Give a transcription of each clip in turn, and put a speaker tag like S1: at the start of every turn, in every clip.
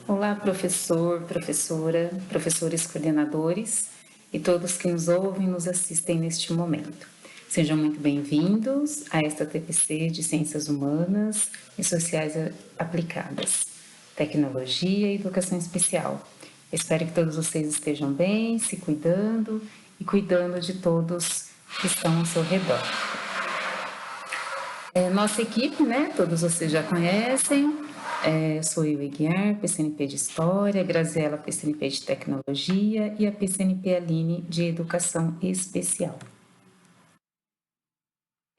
S1: Olá, professor, professora, professores coordenadores e todos que nos ouvem e nos assistem neste momento. Sejam muito bem-vindos a esta TPC de Ciências Humanas e Sociais Aplicadas, Tecnologia e Educação Especial. Espero que todos vocês estejam bem, se cuidando e cuidando de todos que estão ao seu redor. Nossa equipe, né, todos vocês já conhecem, sou eu, Eguiar, PCNP de História, Graziela, PCNP de Tecnologia e a PCNP Aline de Educação Especial.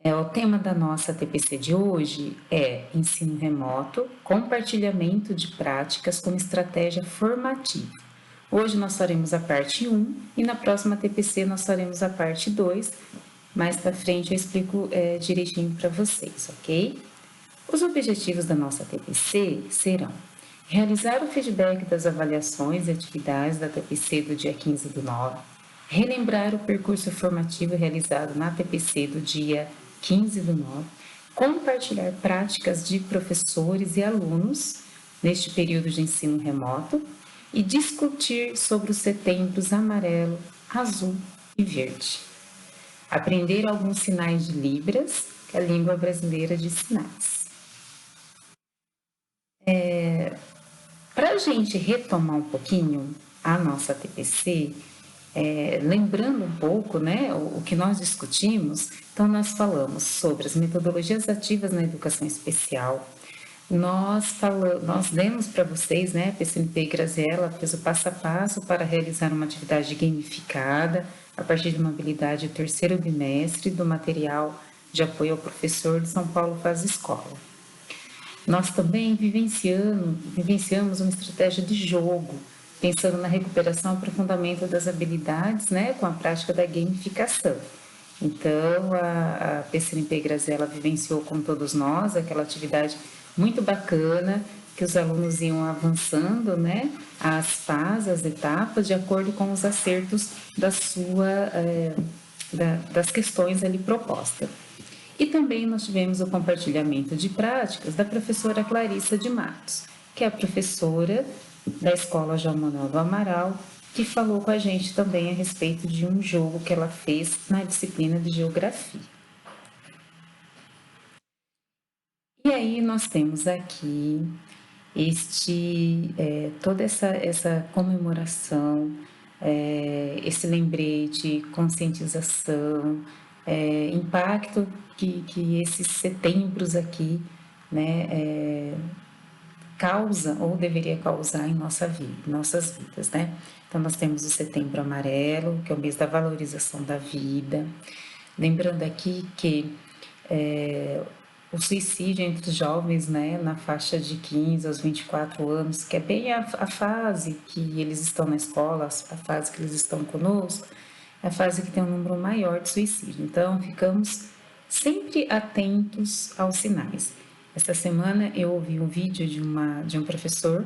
S1: O tema da nossa TPC de hoje é ensino remoto, compartilhamento de práticas como estratégia formativa. Hoje nós faremos a parte 1 e na próxima TPC nós faremos a parte 2. Mais para frente eu explico direitinho para vocês, ok? Os objetivos da nossa TPC serão realizar o feedback das avaliações e atividades da TPC do dia 15/9, relembrar o percurso formativo realizado na TPC do dia 15/9, compartilhar práticas de professores e alunos neste período de ensino remoto e discutir sobre os setembros amarelo, azul e verde. Aprender alguns sinais de Libras, que é a língua brasileira de sinais. Para a gente retomar um pouquinho a nossa TPC, lembrando um pouco, né, o que nós discutimos, então nós falamos sobre as metodologias ativas na educação especial. Nós demos para vocês, né, a PCNP e Graziela fez o passo a passo para realizar uma atividade gamificada a partir de uma habilidade do terceiro bimestre do material de apoio ao professor de São Paulo Faz Escola. Nós também vivenciamos uma estratégia de jogo, pensando na recuperação e aprofundamento das habilidades, né, com a prática da gamificação. Então, a PCNP Graziela vivenciou com todos nós aquela atividade muito bacana, que os alunos iam avançando, né, as fases, as etapas, de acordo com os acertos das questões ali propostas. E também nós tivemos o compartilhamento de práticas da professora Clarissa de Matos, que é a professora da Escola João Manuel do Amaral, que falou com a gente também a respeito de um jogo que ela fez na disciplina de Geografia. E aí nós temos aqui toda essa comemoração, esse lembrete, conscientização, impacto que esses setembros aqui, né, causa ou deveria causar em nossas vidas, né? Então nós temos o Setembro Amarelo, que é o mês da valorização da vida. Lembrando aqui que o suicídio entre os jovens, né, na faixa de 15 aos 24 anos, que é bem a fase que eles estão na escola, a fase que eles estão conosco, é a fase que tem um número maior de suicídio. Então, ficamos sempre atentos aos sinais. Esta semana eu ouvi um vídeo de um professor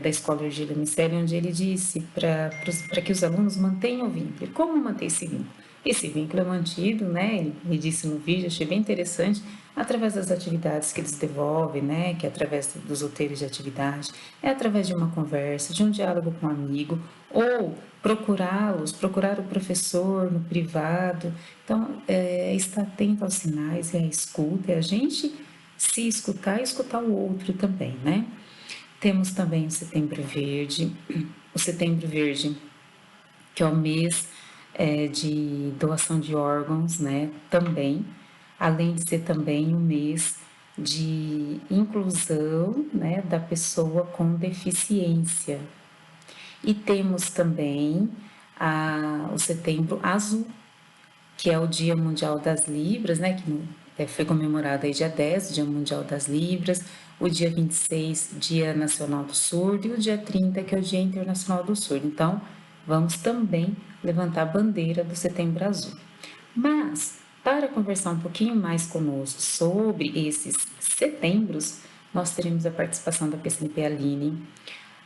S1: da Escola Virgílio Miceli, onde ele disse para que os alunos mantenham o vínculo. Como manter esse vínculo? Esse vínculo é mantido, né, ele disse no vídeo, achei bem interessante, através das atividades que eles devolvem, né, que é através dos roteiros de atividade, é através de uma conversa, de um diálogo com um amigo, ou procurar o professor no privado. Então, estar atento aos sinais, é a escuta, é a gente se escutar e escutar o outro também, né? Temos também o Setembro Verde, que é o mês de doação de órgãos, né, também, além de ser também um mês de inclusão, né, da pessoa com deficiência. E temos também o Setembro Azul, que é o Dia Mundial das Libras, né, que foi comemorado aí dia 10, Dia Mundial das Libras, o dia 26, Dia Nacional do Surdo, e o dia 30, que é o Dia Internacional do Surdo. Então, vamos também levantar a bandeira do Setembro Azul. Mas, para conversar um pouquinho mais conosco sobre esses setembros, nós teremos a participação da PCNP Aline.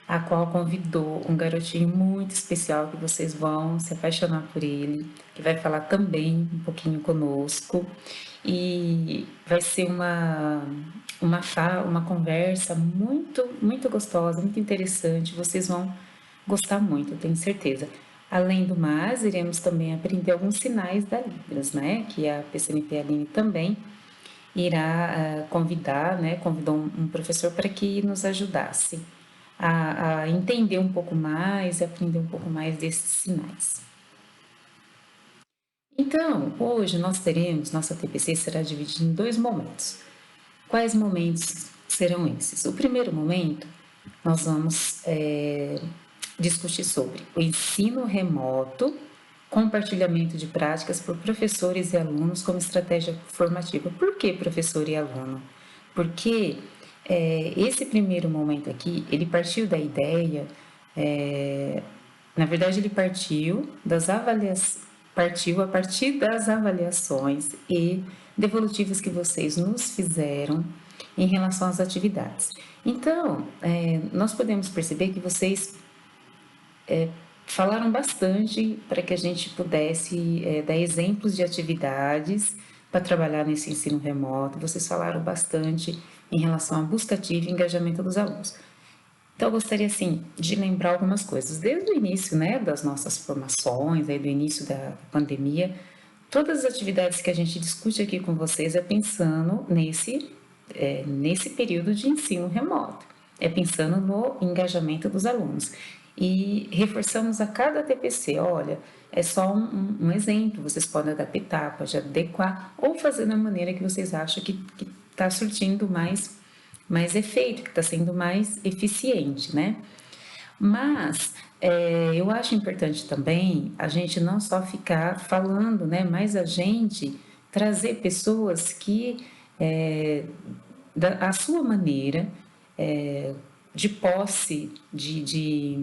S1: a qual convidou um garotinho muito especial que vocês vão se apaixonar por ele, que vai falar também um pouquinho conosco. E vai ser uma conversa muito gostosa, muito interessante. Vocês vão gostar muito, eu tenho certeza. Além do mais, iremos também aprender alguns sinais da Libras, né? Que a PCNP Aline também irá convidar, né? Convidou um professor para que nos ajudasse a entender um pouco mais, a aprender um pouco mais desses sinais. Então, hoje nós teremos, nossa TPC será dividida em 2 momentos. Quais momentos serão esses? O primeiro momento, nós vamos discutir sobre o ensino remoto, compartilhamento de práticas por professores e alunos como estratégia formativa. Por que professor e aluno? Porque esse primeiro momento aqui, ele partiu da ideia, na verdade ele partiu a partir das avaliações e devolutivas que vocês nos fizeram em relação às atividades. Então, nós podemos perceber que vocês falaram bastante para que a gente pudesse dar exemplos de atividades para trabalhar nesse ensino remoto. Vocês falaram bastante em relação à busca ativa e engajamento dos alunos. Então, eu gostaria, assim, de lembrar algumas coisas. Desde o início, né, das nossas formações, aí do início da pandemia, todas as atividades que a gente discute aqui com vocês é pensando nesse período de ensino remoto, é pensando no engajamento dos alunos. E reforçamos a cada TPC, olha, é só um exemplo, vocês podem adaptar, pode adequar ou fazer da maneira que vocês acham que está surtindo mais efeito, que está sendo mais eficiente, né? Mas eu acho importante também a gente não só ficar falando, né? Mas a gente trazer pessoas que, a sua maneira, de posse de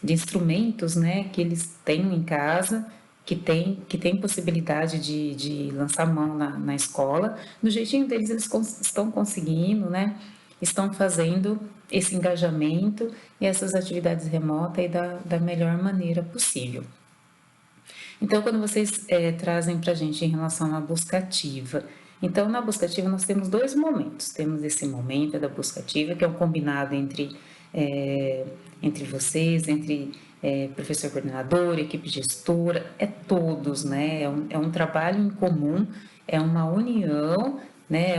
S1: instrumentos, né? Que eles têm em casa, que tem possibilidade de lançar mão na escola, do jeitinho deles eles estão conseguindo, né? Estão fazendo esse engajamento e essas atividades remotas da melhor maneira possível. Então, quando vocês trazem para a gente em relação à busca ativa, então na busca ativa nós temos 2 momentos. Temos esse momento da busca ativa, que é um combinado entre vocês, entre professor coordenador, equipe gestora, é todos, né? É um trabalho em comum, é uma união, né?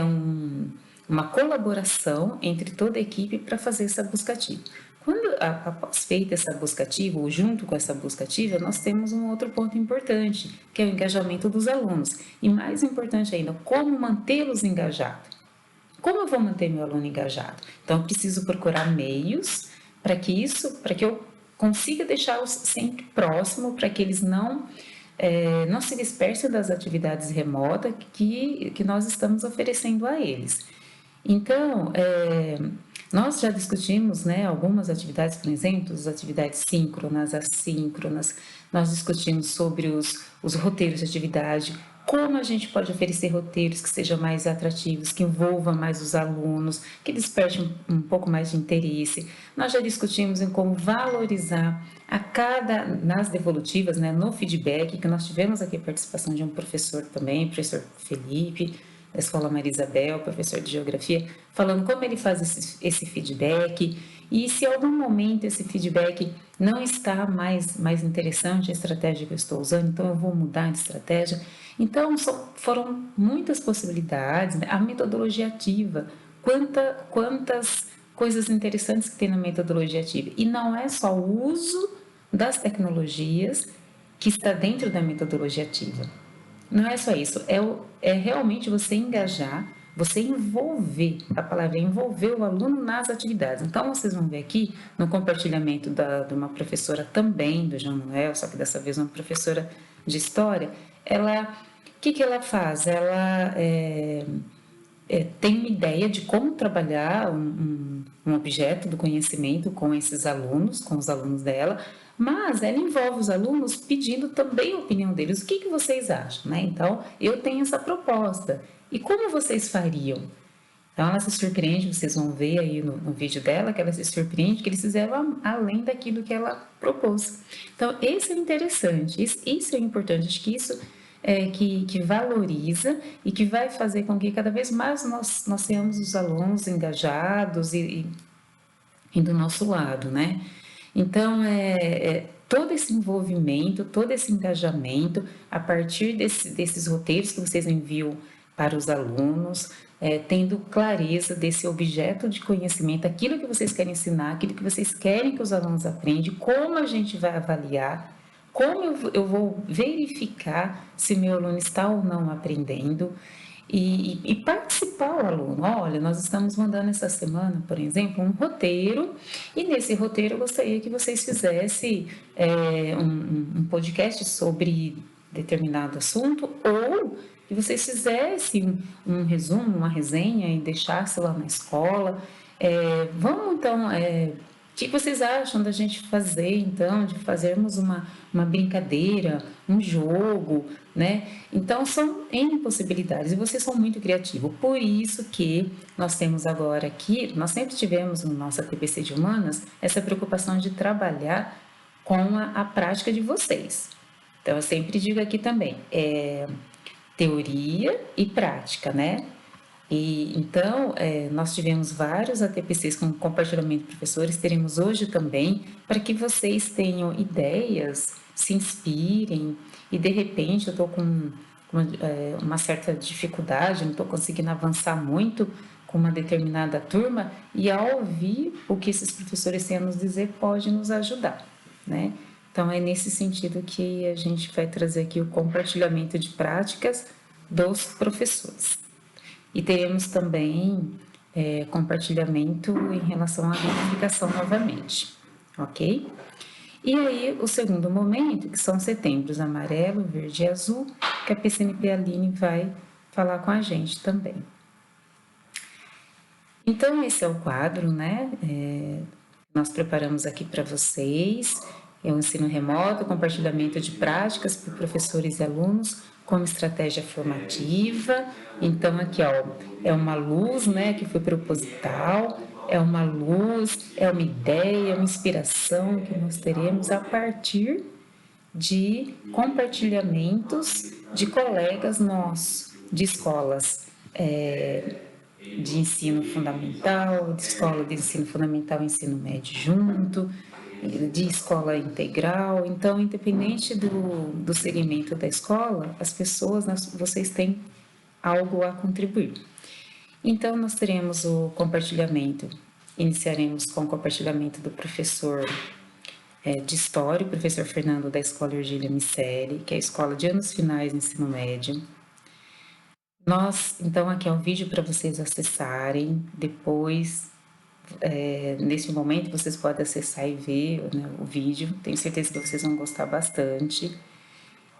S1: Uma colaboração entre toda a equipe para fazer essa busca ativa. Quando, após feita essa busca ativa, ou junto com essa busca ativa, nós temos um outro ponto importante, que é o engajamento dos alunos. E mais importante ainda, como mantê-los engajados. Como eu vou manter meu aluno engajado? Então, eu preciso procurar meios para que eu consiga deixá-los sempre próximo, para que eles não se dispersem das atividades remotas que nós estamos oferecendo a eles. Então, nós já discutimos, né, algumas atividades, por exemplo, as atividades síncronas, assíncronas, nós discutimos sobre os roteiros de atividade, como a gente pode oferecer roteiros que sejam mais atrativos, que envolvam mais os alunos, que despertem um pouco mais de interesse. Nós já discutimos em como valorizar nas devolutivas, né, no feedback, que nós tivemos aqui a participação de um professor também, professor Felipe, da Escola Maria Isabel, professor de Geografia, falando como ele faz esse feedback e se em algum momento esse feedback não está mais interessante a estratégia que eu estou usando, então eu vou mudar de estratégia. Então, foram muitas possibilidades, né? A metodologia ativa, quantas coisas interessantes que tem na metodologia ativa. E não é só o uso das tecnologias que está dentro da metodologia ativa. Não é só isso, é realmente você engajar, você envolver, a palavra é envolver o aluno nas atividades. Então, vocês vão ver aqui no compartilhamento de uma professora também, do João Manuel, só que dessa vez uma professora de História, o que ela faz? Ela tem uma ideia de como trabalhar um objeto do conhecimento com esses alunos, com os alunos dela, mas ela envolve os alunos pedindo também a opinião deles. O que vocês acham? Né? Então, eu tenho essa proposta. E como vocês fariam? Então ela se surpreende, vocês vão ver aí no vídeo dela que ela se surpreende que eles fizeram além daquilo que ela propôs. Então esse é interessante, isso é importante, acho que isso é que valoriza e que vai fazer com que cada vez mais nós tenhamos os alunos engajados e do nosso lado, né? Então, todo esse envolvimento, todo esse engajamento, a partir desses roteiros que vocês enviam para os alunos, tendo clareza desse objeto de conhecimento, aquilo que vocês querem ensinar, aquilo que vocês querem que os alunos aprendam, como a gente vai avaliar, como eu vou verificar se meu aluno está ou não aprendendo, e participar o aluno. Olha, nós estamos mandando essa semana, por exemplo, um roteiro, e nesse roteiro eu gostaria que vocês fizessem um podcast sobre determinado assunto, ou que vocês fizessem um resumo, uma resenha e deixassem lá na escola. Vamos então, o que vocês acham da gente fazer, então, de fazermos uma brincadeira, um jogo, né? Então, são N possibilidades e vocês são muito criativos. Por isso que nós temos agora aqui, nós sempre tivemos no nosso TPC de Humanas, essa preocupação de trabalhar com a prática de vocês. Então, eu sempre digo aqui também, teoria e prática, né? E então, nós tivemos vários ATPCs com compartilhamento de professores, teremos hoje também, para que vocês tenham ideias, se inspirem, e de repente eu estou com uma certa dificuldade, não estou conseguindo avançar muito com uma determinada turma, e ao ouvir o que esses professores têm a nos dizer, pode nos ajudar, né? Então, é nesse sentido que a gente vai trazer aqui o compartilhamento de práticas dos professores. E teremos também compartilhamento em relação à gamificação novamente, ok? E aí, o segundo momento, que são setembros amarelo, verde e azul, que a PCNP Aline vai falar com a gente também. Então, esse é o quadro, né? Nós preparamos aqui para vocês, é o ensino remoto, compartilhamento de práticas por professores e alunos como estratégia formativa. Então, aqui, ó, é uma luz, né, que foi proposital, é uma luz, é uma ideia, uma inspiração que nós teremos a partir de compartilhamentos de colegas nossos, de escolas de ensino fundamental, de escola de ensino fundamental e ensino médio junto, de escola integral. Então, independente do segmento da escola, as pessoas, vocês têm algo a contribuir. Então, nós teremos o compartilhamento, iniciaremos com o compartilhamento do professor de História, o professor Fernando da Escola Virgília Miceli, que é a escola de anos finais do ensino médio. Então, aqui é um vídeo para vocês acessarem, depois, nesse momento, vocês podem acessar e ver, né, o vídeo, tenho certeza que vocês vão gostar bastante.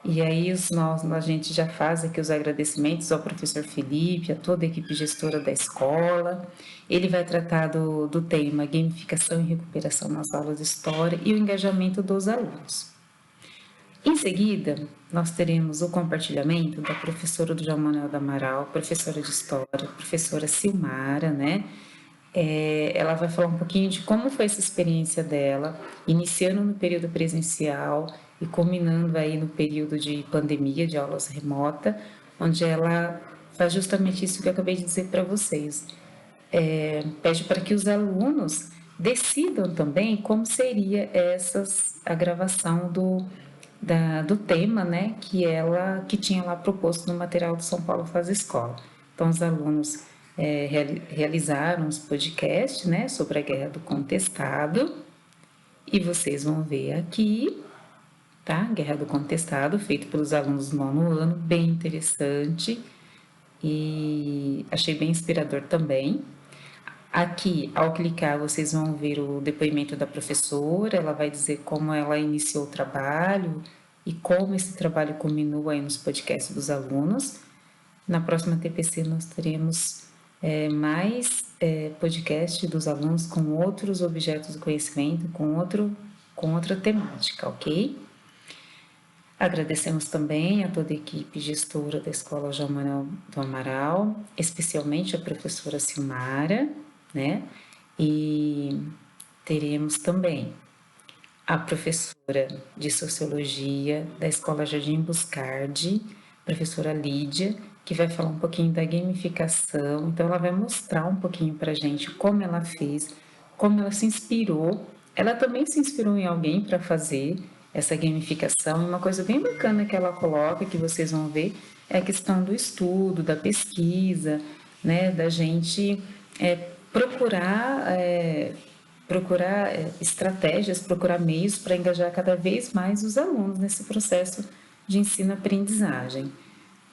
S1: E aí a gente já faz aqui os agradecimentos ao professor Felipe, a toda a equipe gestora da escola. Ele vai tratar do tema gamificação e recuperação nas aulas de história e o engajamento dos alunos. Em seguida, nós teremos o compartilhamento da professora do João Manuel da Amaral, professora de História, professora Silmara, né? Ela vai falar um pouquinho de como foi essa experiência dela, iniciando no período presencial e culminando aí no período de pandemia, de aulas remota, onde ela faz justamente isso que eu acabei de dizer para vocês. Pede para que os alunos decidam também como seria a gravação do tema, né, que tinha lá proposto no material do São Paulo Faz Escola. Então, os alunos realizaram os podcasts, né, sobre a Guerra do Contestado, e vocês vão ver aqui, tá? Guerra do Contestado, feito pelos alunos do 9º ano, bem interessante, e achei bem inspirador também. Aqui, ao clicar, vocês vão ver o depoimento da professora, ela vai dizer como ela iniciou o trabalho e como esse trabalho culminou aí nos podcasts dos alunos. Na próxima TPC nós teremos mais podcast dos alunos com outros objetos do conhecimento, com outra temática, ok? Agradecemos também a toda a equipe gestora da Escola João Manuel do Amaral, especialmente a professora Silmara, né? E teremos também a professora de Sociologia da Escola Jardim Buscardi, professora Lídia, que vai falar um pouquinho da gamificação. Então, ela vai mostrar um pouquinho para a gente como ela fez, como ela se inspirou. Ela também se inspirou em alguém para fazer essa gamificação. E uma coisa bem bacana que ela coloca, que vocês vão ver, é a questão do estudo, da pesquisa, né, da gente procurar estratégias, procurar meios para engajar cada vez mais os alunos nesse processo de ensino-aprendizagem.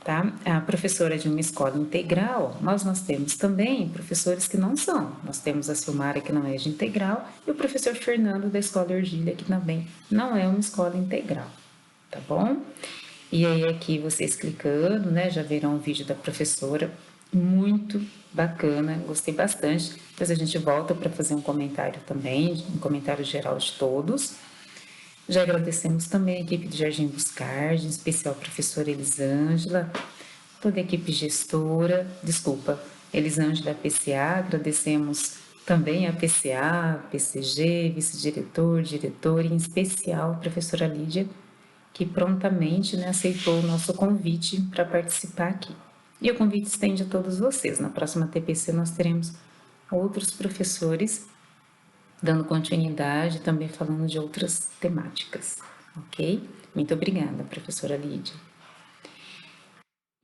S1: Tá? A professora de uma escola integral, nós temos também professores que não são. Nós temos a Silmara, que não é de integral, e o professor Fernando, da Escola Ergília, que também não é uma escola integral, tá bom? E aí aqui vocês clicando, né, já verão o vídeo da professora, muito bacana, gostei bastante. Depois a gente volta para fazer um comentário também, um comentário geral de todos. Já agradecemos também a equipe do Jardim Buscardi, em especial a professora Elisângela, toda a equipe gestora, desculpa, Elisângela PCA, agradecemos também a PCA, PCG, vice-diretor, diretor, e em especial a professora Lídia, que prontamente, né, aceitou o nosso convite para participar aqui. E o convite estende a todos vocês. Na próxima TPC nós teremos outros professores dando continuidade, também falando de outras temáticas, ok? Muito obrigada, professora Lídia.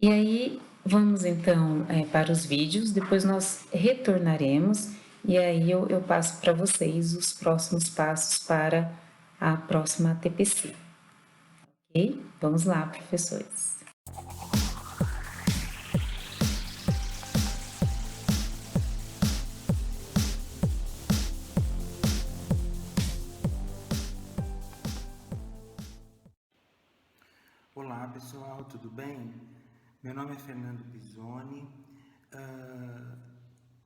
S1: E aí, vamos então para os vídeos, depois nós retornaremos e aí eu passo para vocês os próximos passos para a próxima TPC. Ok? Vamos lá, professores.
S2: Olá pessoal, tudo bem? Meu nome é Fernando Pisoni,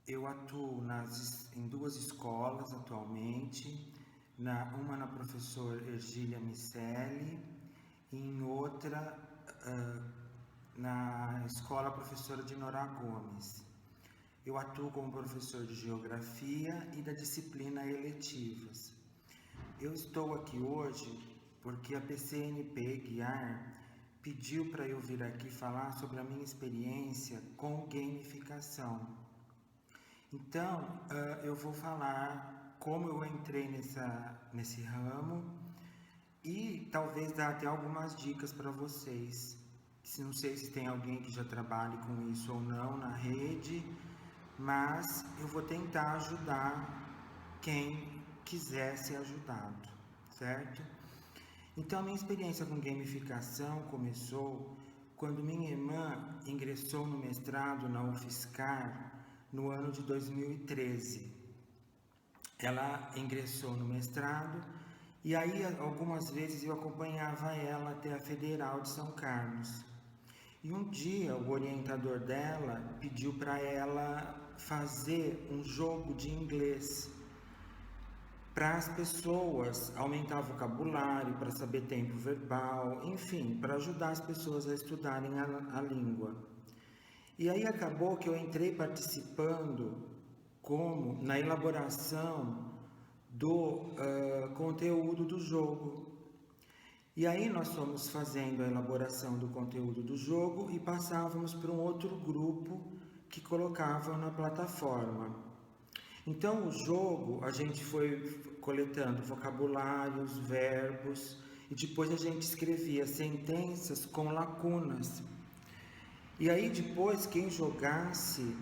S2: eu atuo em duas escolas atualmente, uma na professor Ergília Micelli e em outra na escola professora de Norá Gomes. Eu atuo como professor de Geografia e da disciplina Eletivas. Eu estou aqui hoje porque a PCNP Guiar pediu para eu vir aqui falar sobre a minha experiência com gamificação. Então, eu vou falar como eu entrei nesse ramo e talvez dar até algumas dicas para vocês. Não sei se tem alguém que já trabalhe com isso ou não na rede, mas eu vou tentar ajudar quem quiser ser ajudado, certo? Então, a minha experiência com gamificação começou quando minha irmã ingressou no mestrado na UFSCar no ano de 2013. Ela ingressou no mestrado e aí algumas vezes eu acompanhava ela até a Federal de São Carlos. E um dia o orientador dela pediu para ela fazer um jogo de inglês para as pessoas, aumentar o vocabulário, para saber tempo verbal, enfim, para ajudar as pessoas a estudarem a língua. E aí acabou que eu entrei participando como na elaboração do conteúdo do jogo. E aí nós fomos fazendo a elaboração do conteúdo do jogo e passávamos para um outro grupo que colocava na plataforma. Então o jogo a gente foi coletando vocabulários, verbos e depois a gente escrevia sentenças com lacunas. E aí depois quem jogasse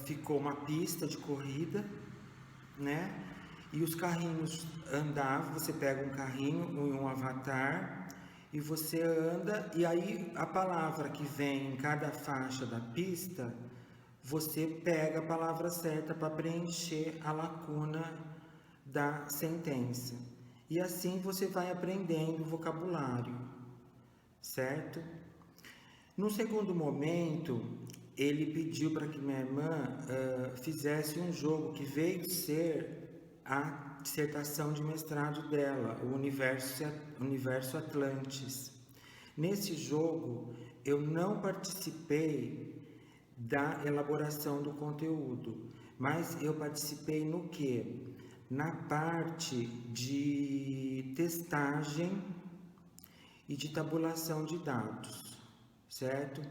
S2: ficou uma pista de corrida, né? E os carrinhos andavam, você pega um carrinho e um avatar e você anda e aí a palavra que vem em cada faixa da pista você pega a palavra certa para preencher a lacuna da sentença. E assim você vai aprendendo o vocabulário, certo? No segundo momento, ele pediu para que minha irmã fizesse um jogo que veio ser a dissertação de mestrado dela, o Universo Atlantis. Nesse jogo, eu não participei da elaboração do conteúdo, mas eu participei no quê? Na parte de testagem e de tabulação de dados, certo?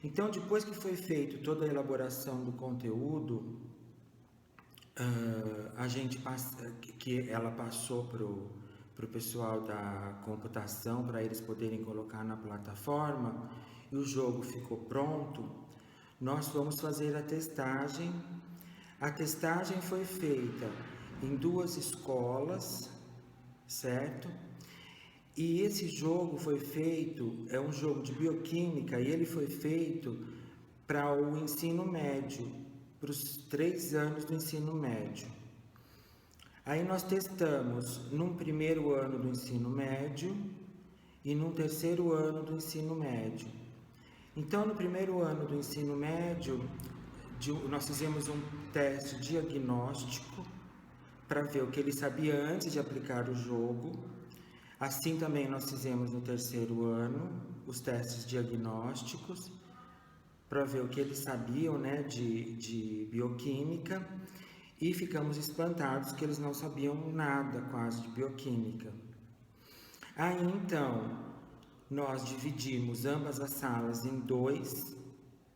S2: Então, depois que foi feito toda a elaboração do conteúdo, que ela passou para o pessoal da computação, para eles poderem colocar na plataforma, e o jogo ficou pronto, nós fomos fazer a testagem. A testagem foi feita em 2 escolas, certo? E esse jogo foi feito, é um jogo de bioquímica, e ele foi feito para o ensino médio, para os 3 anos do ensino médio. Aí nós testamos num primeiro ano do ensino médio e num terceiro ano do ensino médio. Então, no primeiro ano do ensino médio, nós fizemos um teste diagnóstico para ver o que ele sabia antes de aplicar o jogo. Assim também nós fizemos no terceiro ano os testes diagnósticos para ver o que eles sabiam, né, de bioquímica, e ficamos espantados que eles não sabiam nada quase de bioquímica. Aí então nós dividimos ambas as salas em 2,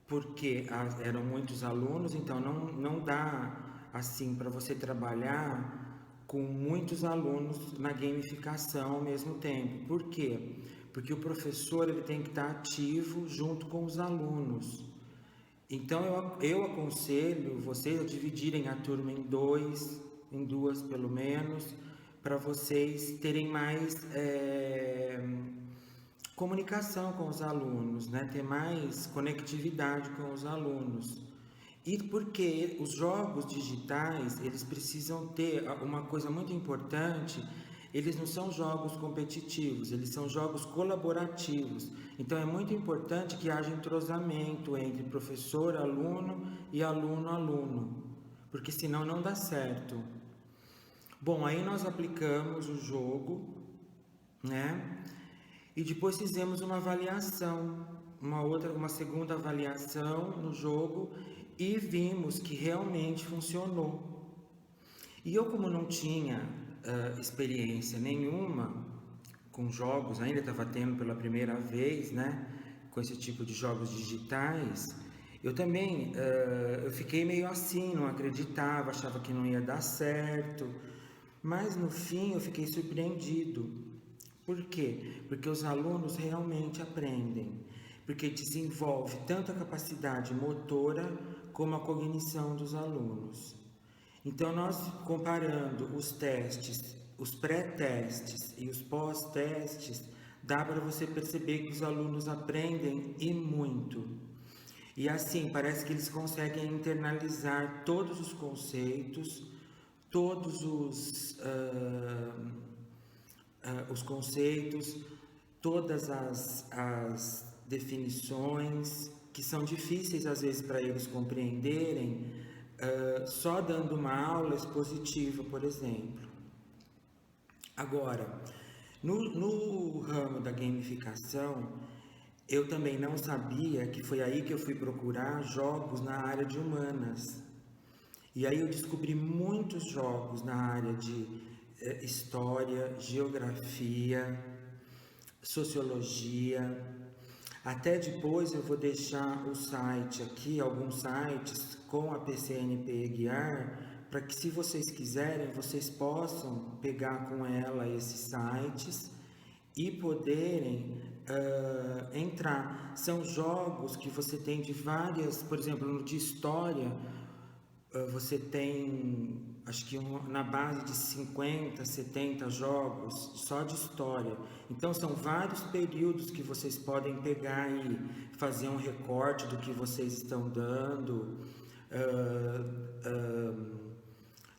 S2: porque eram muitos alunos, então não dá assim para você trabalhar com muitos alunos na gamificação ao mesmo tempo. Por quê? Porque o professor ele tem que estar ativo junto com os alunos. Então eu aconselho vocês a dividirem a turma em 2, em 2 pelo menos, para vocês terem mais comunicação com os alunos, né? Ter mais conectividade com os alunos. E porque os jogos digitais, eles precisam ter uma coisa muito importante, eles não são jogos competitivos, eles são jogos colaborativos. Então é muito importante que haja entrosamento entre professor, aluno e aluno, porque senão não dá certo. Bom, aí nós aplicamos o jogo, né? E depois fizemos uma avaliação, uma segunda avaliação no jogo, e vimos que realmente funcionou. E eu, como não tinha experiência nenhuma com jogos, ainda estava tendo pela primeira vez, né, com esse tipo de jogos digitais, eu também eu fiquei meio assim, não acreditava, achava que não ia dar certo, mas no fim eu fiquei surpreendido. Por quê? Porque os alunos realmente aprendem, porque desenvolve tanto a capacidade motora como a cognição dos alunos. Então, nós comparando os testes, os pré-testes e os pós-testes, dá para você perceber que os alunos aprendem e muito. E assim, parece que eles conseguem internalizar todos os conceitos, todos os conceitos, todas as definições, que são difíceis às vezes para eles compreenderem, só dando uma aula expositiva, por exemplo. Agora, no ramo da gamificação, eu também não sabia, que foi aí que eu fui procurar jogos na área de humanas. E aí eu descobri muitos jogos na área de história, geografia, sociologia. Até depois eu vou deixar o site aqui, alguns sites com a PCNP Guiar, para que, se vocês quiserem, vocês possam pegar com ela esses sites e poderem entrar. São jogos que você tem de várias, por exemplo, no de história, você tem, acho que na base de 50, 70 jogos só de história. Então são vários períodos que vocês podem pegar e fazer um recorte do que vocês estão dando,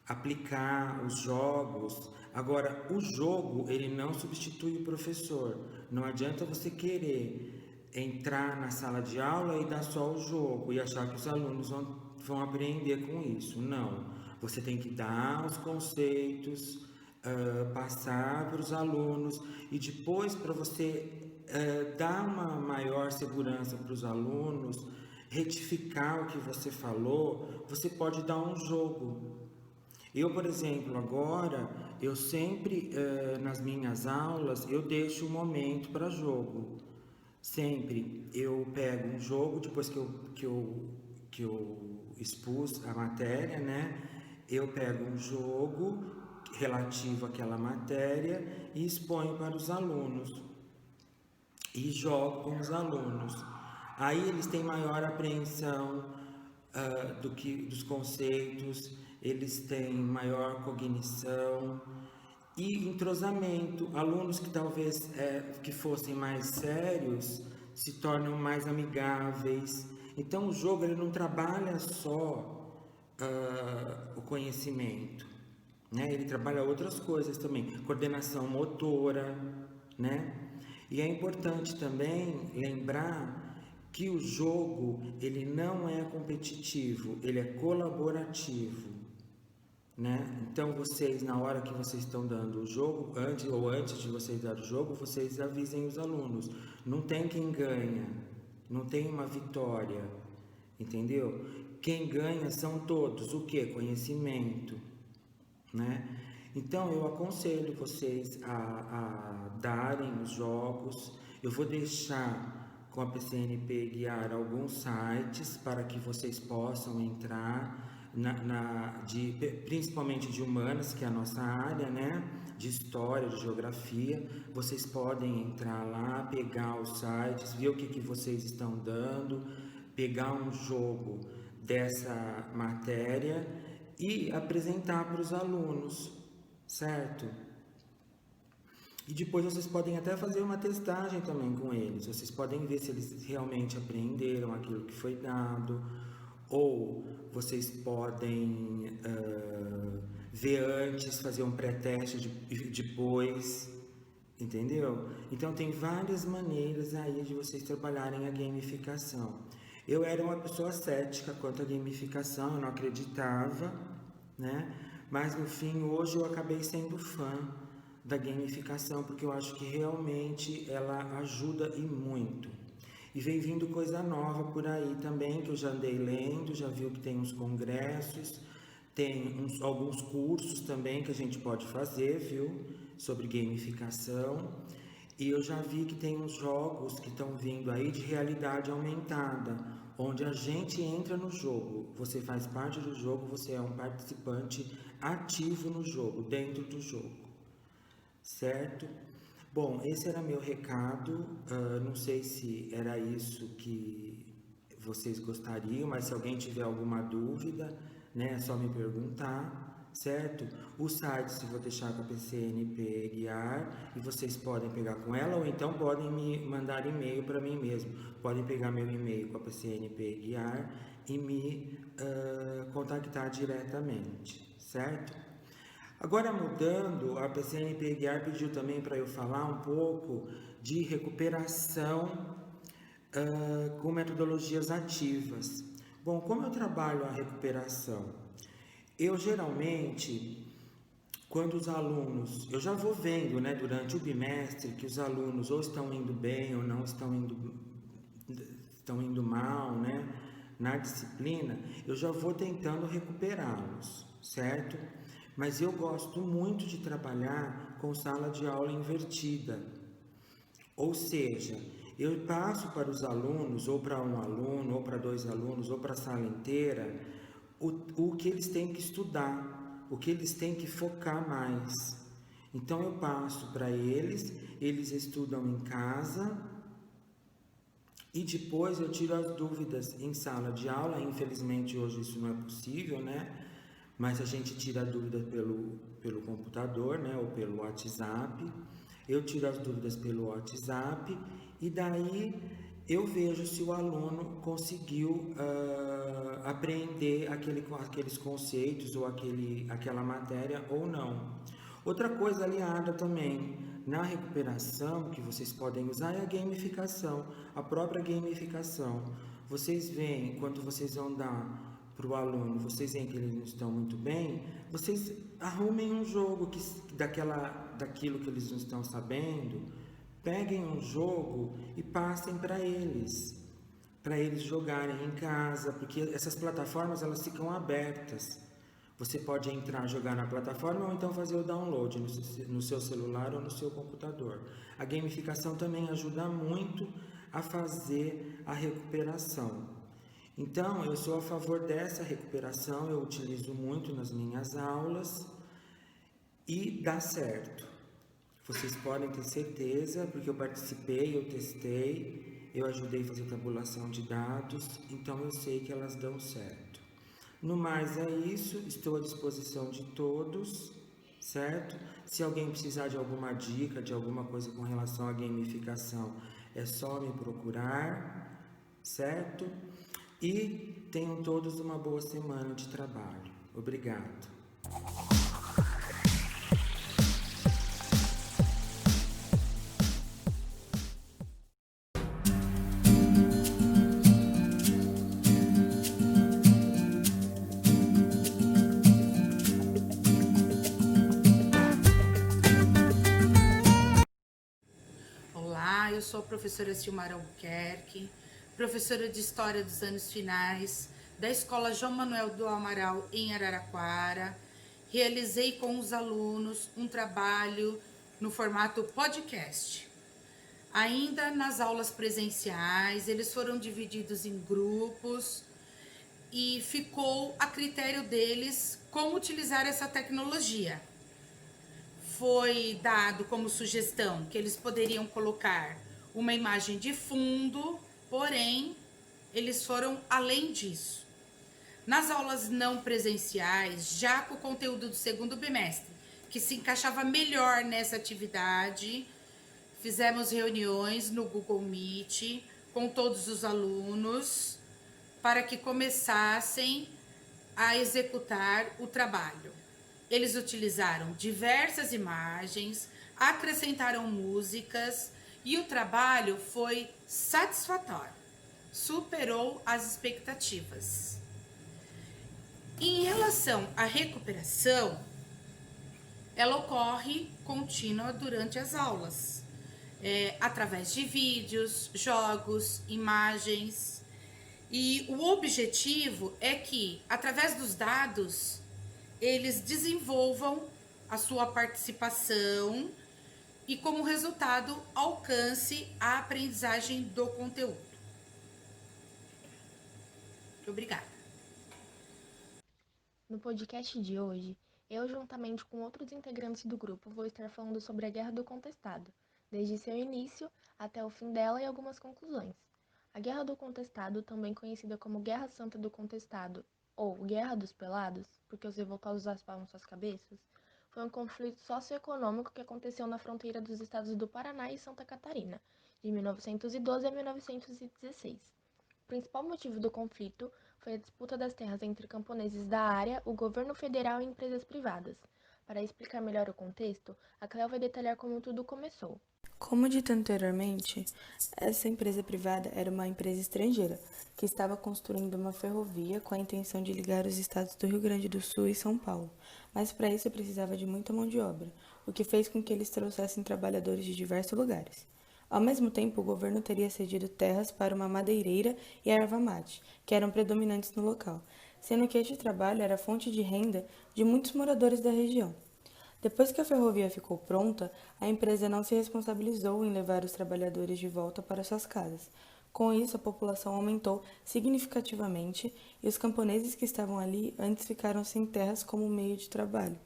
S2: aplicar os jogos. Agora, o jogo, ele não substitui o professor. Não adianta você querer entrar na sala de aula e dar só o jogo e achar que os alunos vão aprender com isso. Não. Você tem que dar os conceitos, passar para os alunos e depois para você dar uma maior segurança para os alunos, retificar o que você falou, você pode dar um jogo. Eu, por exemplo, agora, eu sempre, nas minhas aulas, eu deixo um momento para jogo. Sempre eu pego um jogo, depois que eu expus a matéria, né? Eu pego um jogo relativo àquela matéria e exponho para os alunos e jogo com os alunos. Aí eles têm maior apreensão dos conceitos, eles têm maior cognição e entrosamento. Alunos que talvez que fossem mais sérios se tornam mais amigáveis. Então o jogo ele não trabalha só o conhecimento, né? Ele trabalha outras coisas também, coordenação motora, né? E é importante também lembrar que o jogo ele não é competitivo, ele é colaborativo, né? Então vocês, na hora que vocês estão dando o jogo, antes de vocês dar o jogo, vocês avisem os alunos. Não tem quem ganha, não tem uma vitória, entendeu? Quem ganha são todos, o que? Conhecimento, né? Então eu aconselho vocês a darem os jogos. Eu vou deixar com a PCNP guiar alguns sites para que vocês possam entrar principalmente de humanas, que é a nossa área, né? De história, de geografia. Vocês podem entrar lá, pegar os sites, ver o que vocês estão dando, pegar um jogo dessa matéria e apresentar para os alunos, certo? E depois vocês podem até fazer uma testagem também com eles. Vocês podem ver se eles realmente aprenderam aquilo que foi dado, ou vocês podem ver antes, fazer um pré-teste depois, entendeu? Então tem várias maneiras aí de vocês trabalharem a gamificação. Eu era uma pessoa cética quanto à gamificação, eu não acreditava, né? Mas no fim, hoje eu acabei sendo fã da gamificação, porque eu acho que realmente ela ajuda e muito. E vem vindo coisa nova por aí também, que eu já andei lendo, já viu que tem uns congressos, tem alguns cursos também que a gente pode fazer, viu? Sobre gamificação. E eu já vi que tem uns jogos que estão vindo aí de realidade aumentada, onde a gente entra no jogo, você faz parte do jogo, você é um participante ativo no jogo, dentro do jogo, certo? Bom, esse era meu recado, não sei se era isso que vocês gostariam, mas se alguém tiver alguma dúvida, né, é só me perguntar, certo? O site eu vou deixar com a PCNP guiar e vocês podem pegar com ela ou então podem me mandar e-mail para mim mesmo. Podem pegar meu e-mail com a PCNP guiar e me contactar diretamente, certo? Agora mudando, a PCNP Guiar pediu também para eu falar um pouco de recuperação com metodologias ativas. Bom, como eu trabalho a recuperação? Eu geralmente, quando os alunos, eu já vou vendo, né, durante o bimestre que os alunos ou estão indo bem ou não estão indo mal, né, na disciplina, eu já vou tentando recuperá-los, certo? Mas eu gosto muito de trabalhar com sala de aula invertida. Ou seja, eu passo para os alunos, ou para um aluno, ou para dois alunos, ou para a sala inteira, o que eles têm que estudar, o que eles têm que focar mais. Então eu passo para eles estudam em casa e depois eu tiro as dúvidas em sala de aula. Infelizmente hoje isso não é possível, né? Mas a gente tira a dúvida pelo computador, né, ou pelo WhatsApp. Eu tiro as dúvidas pelo WhatsApp e daí eu vejo se o aluno conseguiu aprender aqueles conceitos ou aquela matéria ou não. Outra coisa aliada também na recuperação que vocês podem usar é a gamificação, a própria gamificação. Vocês veem, quando vocês vão dar para o aluno, vocês veem que eles não estão muito bem, vocês arrumem um jogo daquilo que eles não estão sabendo, peguem um jogo e passem para eles jogarem em casa, porque essas plataformas elas ficam abertas. Você pode entrar, jogar na plataforma ou então fazer o download no seu celular ou no seu computador. A gamificação também ajuda muito a fazer a recuperação. Então, eu sou a favor dessa recuperação, eu utilizo muito nas minhas aulas e dá certo. Vocês podem ter certeza, porque eu participei, eu testei, eu ajudei a fazer tabulação de dados, então eu sei que elas dão certo. No mais é isso, estou à disposição de todos, certo? Se alguém precisar de alguma dica, de alguma coisa com relação à gamificação, é só me procurar, certo? E tenham todos uma boa semana de trabalho. Obrigado.
S3: Olá, eu sou a professora Silmara Albuquerque, professora de História dos Anos Finais da Escola João Manuel do Amaral, em Araraquara. Realizei com os alunos um trabalho no formato podcast. Ainda nas aulas presenciais, eles foram divididos em grupos e ficou a critério deles como utilizar essa tecnologia. Foi dado como sugestão que eles poderiam colocar uma imagem de fundo, porém, eles foram além disso. Nas aulas não presenciais, já com o conteúdo do segundo bimestre, que se encaixava melhor nessa atividade, fizemos reuniões no Google Meet com todos os alunos para que começassem a executar o trabalho. Eles utilizaram diversas imagens, acrescentaram músicas e o trabalho foi satisfatório, superou as expectativas. Em relação à recuperação, ela ocorre contínua durante as aulas, através de vídeos, jogos, imagens. E o objetivo é que, através dos dados, eles desenvolvam a sua participação e, como resultado, alcance a aprendizagem do conteúdo. Muito obrigada.
S4: No podcast de hoje, eu, juntamente com outros integrantes do grupo, vou estar falando sobre a Guerra do Contestado, desde seu início até o fim dela e algumas conclusões. A Guerra do Contestado, também conhecida como Guerra Santa do Contestado ou Guerra dos Pelados, porque os revoltosos raspavam suas cabeças, foi um conflito socioeconômico que aconteceu na fronteira dos estados do Paraná e Santa Catarina, de 1912 a 1916. O principal motivo do conflito foi a disputa das terras entre camponeses da área, o governo federal e empresas privadas. Para explicar melhor o contexto, a Cléo vai detalhar como tudo começou.
S5: Como dito anteriormente, essa empresa privada era uma empresa estrangeira que estava construindo uma ferrovia com a intenção de ligar os estados do Rio Grande do Sul e São Paulo, mas para isso precisava de muita mão de obra, o que fez com que eles trouxessem trabalhadores de diversos lugares. Ao mesmo tempo, o governo teria cedido terras para uma madeireira e erva mate, que eram predominantes no local, sendo que este trabalho era fonte de renda de muitos moradores da região. Depois que a ferrovia ficou pronta, a empresa não se responsabilizou em levar os trabalhadores de volta para suas casas. Com isso, a população aumentou significativamente e os camponeses que estavam ali antes ficaram sem terras como meio de trabalho.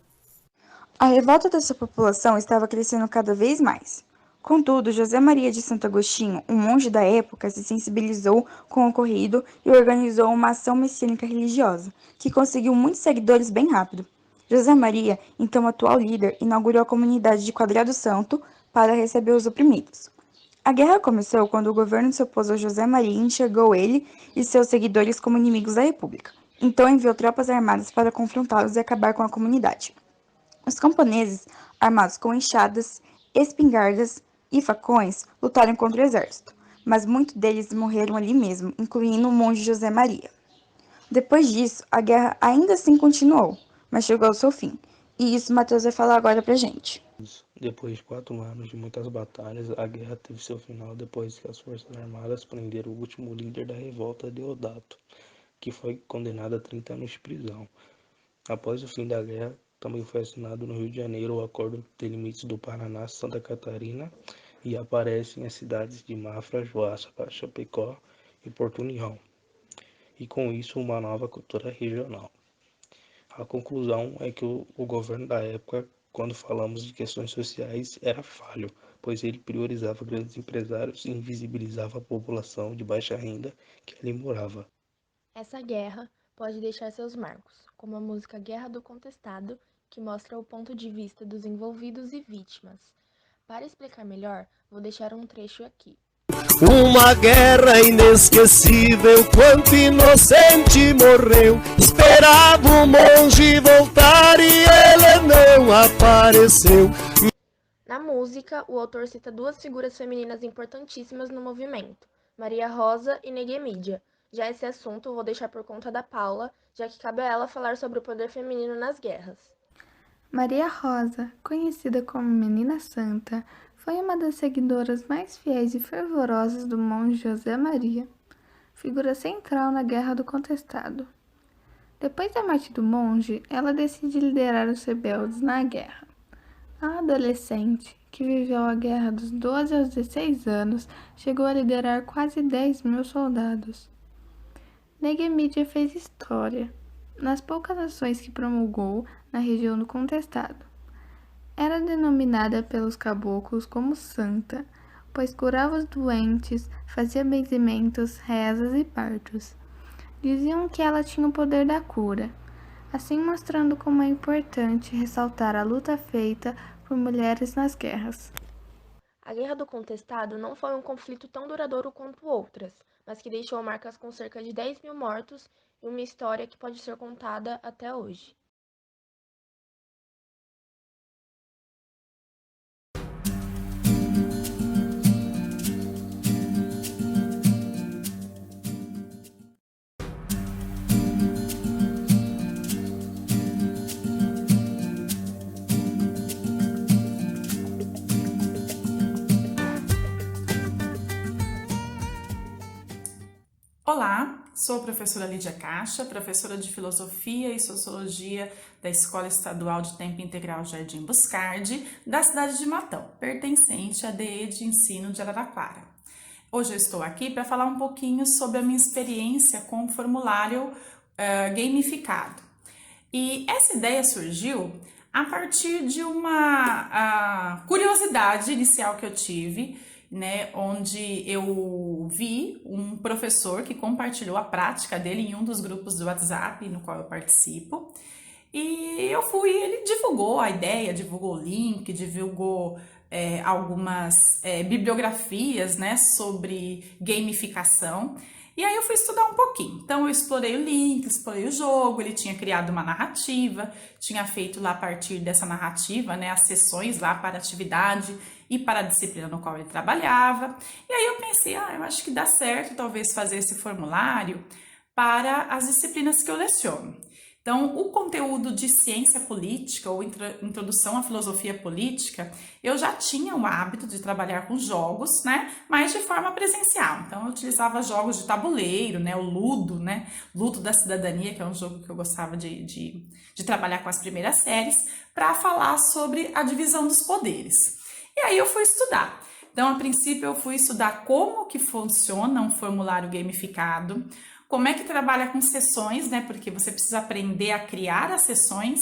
S6: A revolta dessa população estava crescendo cada vez mais. Contudo, José Maria de Santo Agostinho, um monge da época, se sensibilizou com o ocorrido e organizou uma ação messiânica religiosa, que conseguiu muitos seguidores bem rápido. José Maria, então atual líder, inaugurou a comunidade de Quadrado Santo para receber os oprimidos. A guerra começou quando o governo se opôs a José Maria e enxergou ele e seus seguidores como inimigos da República. Então enviou tropas armadas para confrontá-los e acabar com a comunidade. Os camponeses, armados com enxadas, espingardas e facões, lutaram contra o exército, mas muitos deles morreram ali mesmo, incluindo o monge José Maria. Depois disso, a guerra ainda assim continuou, mas chegou ao seu fim. E isso Matheus vai falar agora pra gente.
S7: Depois de 4 anos de muitas batalhas, a guerra teve seu final depois que as forças armadas prenderam o último líder da revolta, Deodato, que foi condenado a 30 anos de prisão. Após o fim da guerra, também foi assinado no Rio de Janeiro o Acordo de Limites do Paraná, Santa Catarina, e aparece em as cidades de Mafra, Joaçaba, Chapecó e Porto União, e com isso uma nova cultura regional. A conclusão é que o governo da época, quando falamos de questões sociais, era falho, pois ele priorizava grandes empresários e invisibilizava a população de baixa renda que ali morava.
S4: Essa guerra pode deixar seus marcos, como a música Guerra do Contestado, que mostra o ponto de vista dos envolvidos e vítimas. Para explicar melhor, vou deixar um trecho aqui.
S8: Uma guerra inesquecível, quanto inocente morreu. Esperava o monge voltar e ele não apareceu.
S4: Na música, o autor cita duas figuras femininas importantíssimas no movimento, Maria Rosa e Negue Mídia. Já esse assunto eu vou deixar por conta da Paula, já que cabe a ela falar sobre o poder feminino nas guerras.
S9: Maria Rosa, conhecida como Menina Santa, foi uma das seguidoras mais fiéis e fervorosas do monge José Maria, figura central na Guerra do Contestado. Depois da morte do monge, ela decide liderar os rebeldes na guerra. A adolescente, que viveu a guerra dos 12 aos 16 anos, chegou a liderar quase 10.000 soldados. Negue Mídia fez história nas poucas ações que promulgou na região do Contestado. Era denominada pelos caboclos como santa, pois curava os doentes, fazia benzimentos, rezas e partos. Diziam que ela tinha o poder da cura, assim mostrando como é importante ressaltar a luta feita por mulheres nas guerras.
S4: A Guerra do Contestado não foi um conflito tão duradouro quanto outras, mas que deixou marcas com cerca de 10.000 mortos e uma história que pode ser contada até hoje.
S10: Olá, sou a professora Lídia Caixa, professora de Filosofia e Sociologia da Escola Estadual de Tempo Integral Jardim Buscardi, da cidade de Matão, pertencente à DE de Ensino de Araraquara. Hoje eu estou aqui para falar um pouquinho sobre a minha experiência com o formulário gamificado. E essa ideia surgiu a partir de uma curiosidade inicial que eu tive, né, onde eu vi um professor que compartilhou a prática dele em um dos grupos do WhatsApp no qual eu participo, e ele divulgou a ideia, divulgou o link, divulgou algumas bibliografias, né, sobre gamificação. E aí eu fui estudar um pouquinho. Então eu explorei o link, explorei o jogo, ele tinha criado uma narrativa, tinha feito lá a partir dessa narrativa, né, as sessões lá para a atividade e para a disciplina no qual ele trabalhava. E aí eu pensei, eu acho que dá certo talvez fazer esse formulário para as disciplinas que eu leciono. Então, o conteúdo de ciência política ou introdução à filosofia política, eu já tinha o hábito de trabalhar com jogos, né? Mas de forma presencial. Então, eu utilizava jogos de tabuleiro, né? O Ludo, né? Ludo da Cidadania, que é um jogo que eu gostava de trabalhar com as primeiras séries, para falar sobre a divisão dos poderes. E aí eu fui estudar. Então, a princípio, eu fui estudar como que funciona um formulário gamificado, como é que trabalha com sessões, né? Porque você precisa aprender a criar as sessões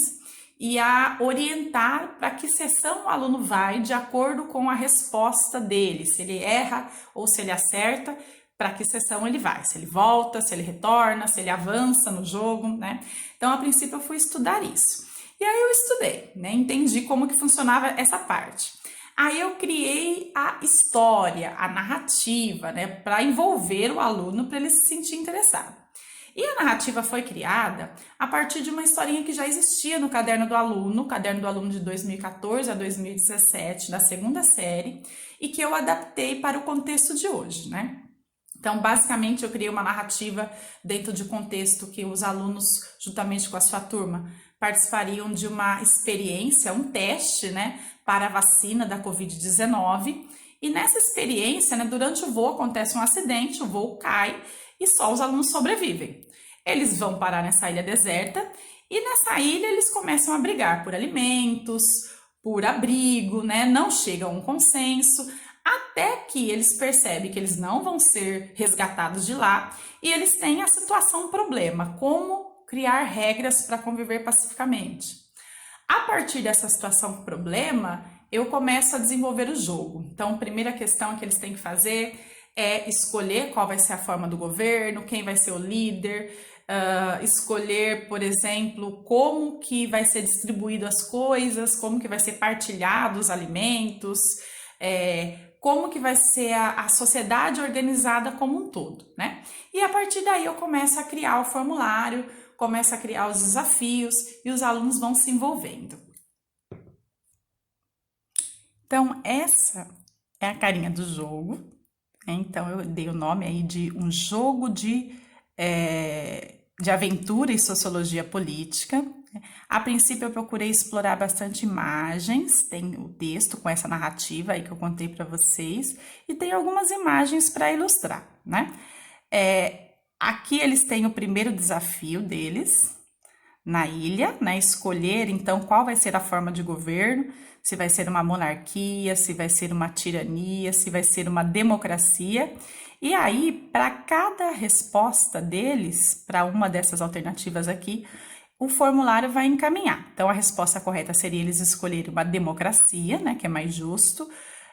S10: e a orientar para que sessão o aluno vai de acordo com a resposta dele, se ele erra ou se ele acerta, para que sessão ele vai, se ele volta, se ele retorna, se ele avança no jogo, né? Então, a princípio, eu fui estudar isso. E aí eu estudei, né? Entendi como que funcionava essa parte. Aí eu criei a história, a narrativa, né, para envolver o aluno, para ele se sentir interessado. E a narrativa foi criada a partir de uma historinha que já existia no Caderno do Aluno de 2014 a 2017, da segunda série, e que eu adaptei para o contexto de hoje, né? Então, basicamente, eu criei uma narrativa dentro de contexto que os alunos, juntamente com a sua turma, participariam de uma experiência, um teste, né, para a vacina da Covid-19. E nessa experiência, né, durante o voo acontece um acidente, o voo cai e só os alunos sobrevivem. Eles vão parar nessa ilha deserta e nessa ilha eles começam a brigar por alimentos, por abrigo, né, não chegam a um consenso, até que eles percebem que eles não vão ser resgatados de lá e eles têm a situação, um problema, como criar regras para conviver pacificamente. A partir dessa situação problema, eu começo a desenvolver o jogo. Então, a primeira questão que eles têm que fazer é escolher qual vai ser a forma do governo, quem vai ser o líder, escolher, por exemplo, como que vai ser distribuído as coisas, como que vai ser partilhado os alimentos, como que vai ser a sociedade organizada como um todo, né? E a partir daí eu começo a criar o formulário, começo a criar os desafios e os alunos vão se envolvendo. Então, essa é a carinha do jogo, né? Então eu dei o nome aí de um jogo de aventura e sociologia política. A princípio eu procurei explorar bastante imagens, tem o texto com essa narrativa aí que eu contei para vocês, e tem algumas imagens para ilustrar, né? Aqui eles têm o primeiro desafio deles, na ilha, né? Escolher então qual vai ser a forma de governo, se vai ser uma monarquia, se vai ser uma tirania, se vai ser uma democracia. E aí, para cada resposta deles, para uma dessas alternativas aqui, o formulário vai encaminhar. Então, a resposta correta seria eles escolherem uma democracia, né, que é mais justo,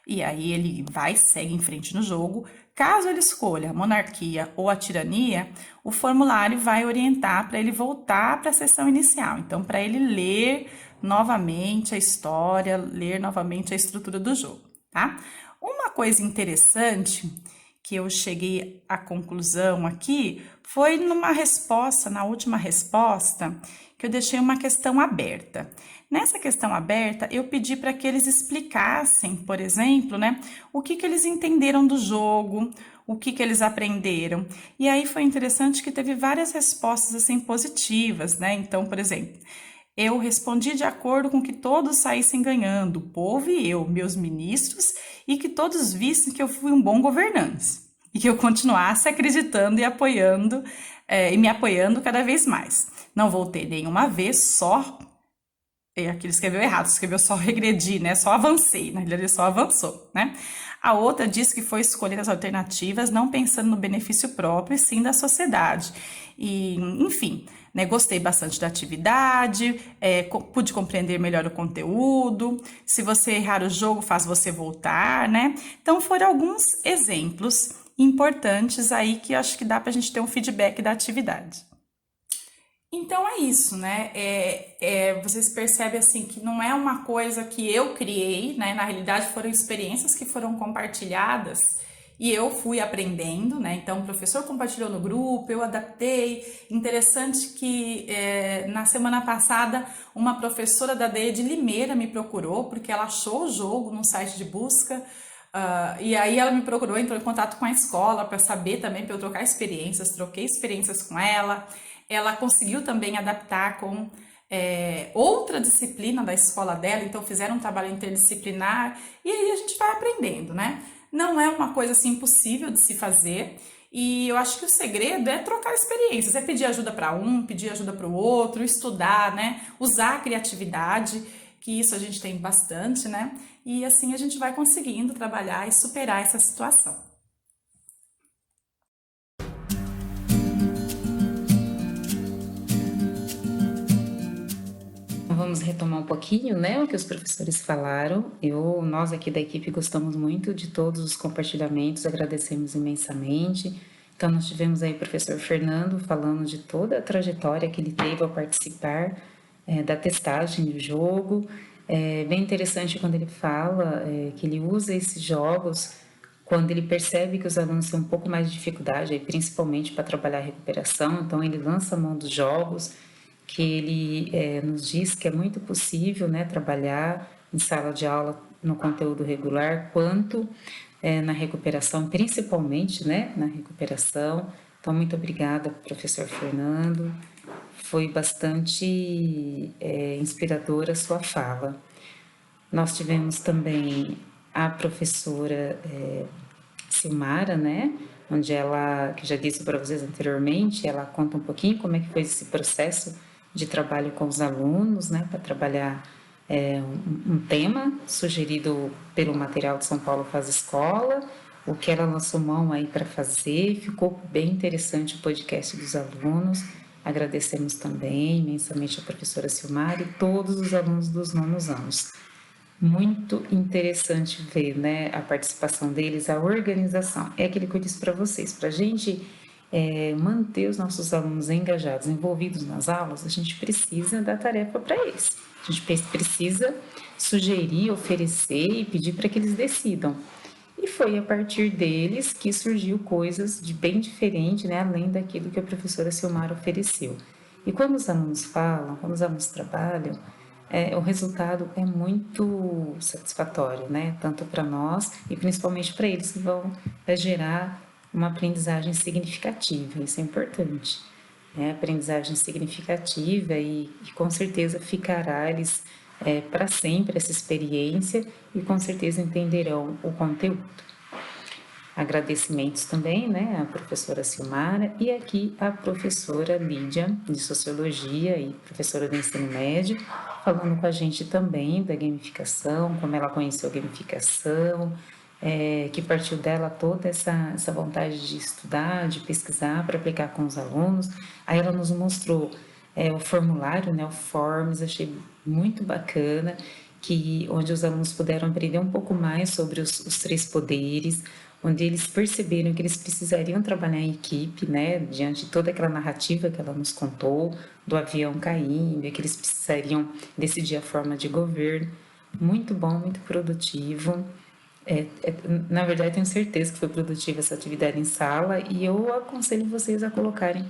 S10: e aí ele segue em frente no jogo. Caso ele escolha a monarquia ou a tirania, o formulário vai orientar para ele voltar para a sessão inicial. Então, para ele ler novamente a história, ler novamente a estrutura do jogo, tá? Uma coisa interessante que eu cheguei à conclusão aqui foi numa resposta, na última resposta, que eu deixei uma questão aberta. Nessa questão aberta, eu pedi para que eles explicassem, por exemplo, né, o que eles entenderam do jogo, o que eles aprenderam. E aí foi interessante que teve várias respostas assim positivas, né? Então, por exemplo, eu respondi de acordo com que todos saíssem ganhando, o povo e eu, meus ministros, e que todos vissem que eu fui um bom governante e que eu continuasse acreditando e apoiando e me apoiando cada vez mais. Não voltei nenhuma vez, só aqui ele escreveu errado, escreveu só regredi, né? Só avancei, na realidade ele só avançou, né? A outra disse que foi escolher as alternativas não pensando no benefício próprio, e sim da sociedade. E, enfim, né, gostei bastante da atividade, pude compreender melhor o conteúdo. Se você errar o jogo, faz você voltar, né? Então, foram alguns exemplos importantes aí que eu acho que dá para a gente ter um feedback da atividade. Então é isso, né? Vocês percebem assim que não é uma coisa que eu criei, né? Na realidade foram experiências que foram compartilhadas e eu fui aprendendo, né? Então o professor compartilhou no grupo, eu adaptei. Interessante que na semana passada uma professora da DE de Limeira me procurou porque ela achou o jogo num site de busca. E aí ela me procurou, entrou em contato com a escola para saber também, para eu trocar experiências, troquei experiências com ela. Ela conseguiu também adaptar com outra disciplina da escola dela, então fizeram um trabalho interdisciplinar e aí a gente vai aprendendo, né? Não é uma coisa assim impossível de se fazer e eu acho que o segredo é trocar experiências, é pedir ajuda para um, pedir ajuda para o outro, estudar, né? Usar a criatividade, que isso a gente tem bastante, né? E assim a gente vai conseguindo trabalhar e superar essa situação.
S1: Vamos retomar um pouquinho, né, o que os professores falaram. Nós aqui da equipe gostamos muito de todos os compartilhamentos, agradecemos imensamente. Então, nós tivemos aí o professor Fernando falando de toda a trajetória que ele teve ao participar da testagem do jogo. É bem interessante quando ele fala que ele usa esses jogos quando ele percebe que os alunos têm um pouco mais de dificuldade, principalmente para trabalhar a recuperação. Então, ele lança a mão dos jogos, que ele nos diz que é muito possível, né, trabalhar em sala de aula no conteúdo regular, quanto na recuperação, principalmente, né, na recuperação. Então, muito obrigada, professor Fernando. Foi bastante inspiradora a sua fala. Nós tivemos também a professora Silmara, né, onde ela, que já disse para vocês anteriormente, ela conta um pouquinho como é que foi esse processo de trabalho com os alunos, né, para trabalhar um tema sugerido pelo material de São Paulo Faz Escola, o que ela lançou mão aí para fazer. Ficou bem interessante o podcast dos alunos. Agradecemos também imensamente a professora Silmara e todos os alunos dos nonos anos. Muito interessante ver, né, a participação deles, a organização. É aquilo que eu disse para vocês, para a gente manter os nossos alunos engajados, envolvidos nas aulas, a gente precisa dar tarefa para eles. A gente precisa sugerir, oferecer e pedir para que eles decidam. E foi a partir deles que surgiu coisas de bem diferente, né, além daquilo que a professora Silmara ofereceu. E quando os alunos falam, quando os alunos trabalham, o resultado é muito satisfatório, né, tanto para nós e principalmente para eles, que vai gerar uma aprendizagem significativa. Isso é importante, né, aprendizagem significativa e com certeza ficará eles para sempre essa experiência e com certeza entenderão o conteúdo. Agradecimentos também, né, à professora Silmara e aqui à professora Lídia, de Sociologia e professora do ensino médio, falando com a gente também da gamificação, como ela conheceu a gamificação, que partiu dela toda essa vontade de estudar, de pesquisar para aplicar com os alunos. Aí ela nos mostrou o formulário, né, o Forms, achei muito bacana, onde os alunos puderam aprender um pouco mais sobre os 3 poderes, onde eles perceberam que eles precisariam trabalhar em equipe, né, diante de toda aquela narrativa que ela nos contou, do avião caindo, e que eles precisariam decidir a forma de governo. Muito bom, muito produtivo. Na verdade, tenho certeza que foi produtiva essa atividade em sala, e eu aconselho vocês a colocarem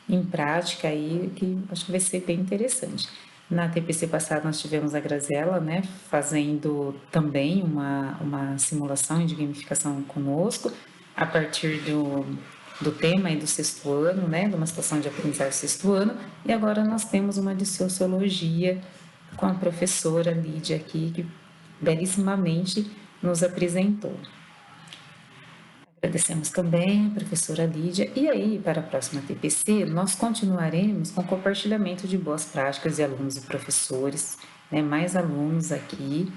S1: em prática aí, que acho que vai ser bem interessante. Na TPC passada nós tivemos a Graziela, né, fazendo também uma simulação de gamificação conosco, a partir do tema aí do 6º ano, né, de uma situação de aprendizagem 6º ano, e agora nós temos uma de Sociologia com a professora Lídia aqui, que belíssimamente nos apresentou. Agradecemos também a professora Lídia. E aí, para a próxima TPC, nós continuaremos com compartilhamento de boas práticas de alunos e professores, né? Mais alunos aqui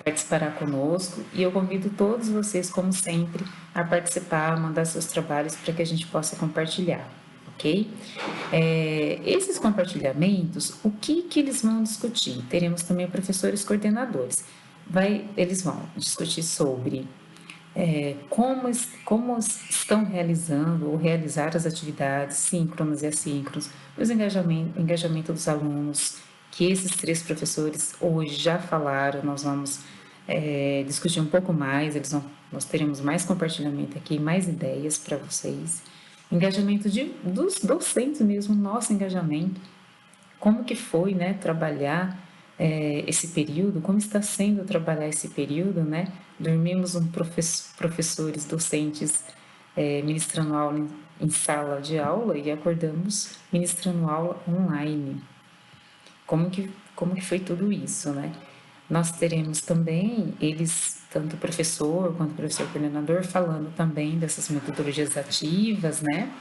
S1: participará conosco, e eu convido todos vocês, como sempre, a participar, a mandar seus trabalhos para que a gente possa compartilhar, ok? Esses compartilhamentos, o que eles vão discutir? Teremos também professores coordenadores. Eles vão discutir sobre como estão realizando ou realizar as atividades síncronas e assíncronas, os engajamento dos alunos, que esses 3 professores hoje já falaram. Nós vamos discutir um pouco mais, nós teremos mais compartilhamento aqui, mais ideias para vocês. Engajamento dos docentes mesmo, nosso engajamento, como que foi, né, trabalhar esse período, como está sendo trabalhar esse período, né? Dormimos professores, docentes ministrando aula em sala de aula e acordamos ministrando aula online. Como que foi tudo isso, né? Nós teremos também tanto o professor quanto o professor coordenador, falando também dessas metodologias ativas, né?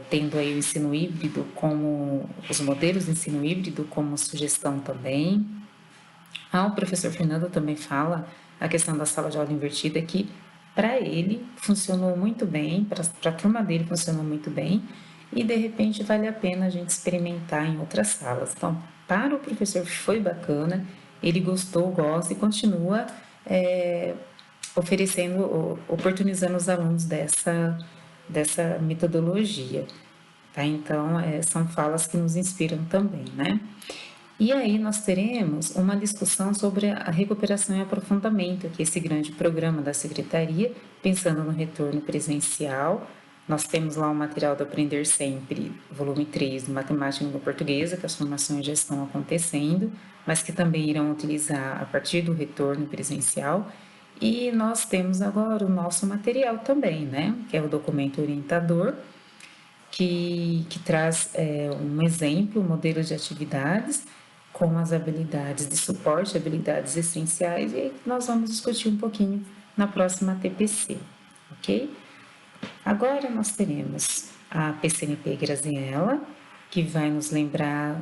S1: Tendo aí o ensino híbrido como os modelos de ensino híbrido como sugestão também. O professor Fernando também fala a questão da sala de aula invertida, que para ele funcionou muito bem, para a turma dele funcionou muito bem, e de repente vale a pena a gente experimentar em outras salas. Então, para o professor foi bacana, ele gostou, gosta e continua oportunizando os alunos dessa metodologia, tá? Então, são falas que nos inspiram também, né? E aí nós teremos uma discussão sobre a recuperação e aprofundamento, que é esse grande programa da Secretaria, pensando no retorno presencial. Nós temos lá o material do Aprender Sempre, volume 3, de Matemática e Língua Portuguesa, que as formações já estão acontecendo, mas que também irão utilizar a partir do retorno presencial. E nós temos agora o nosso material também, né? Que é o documento orientador, que traz um exemplo, um modelo de atividades com as habilidades de suporte, habilidades essenciais, e aí nós vamos discutir um pouquinho na próxima TPC, ok? Agora nós teremos a PCNP Graziella, que vai nos lembrar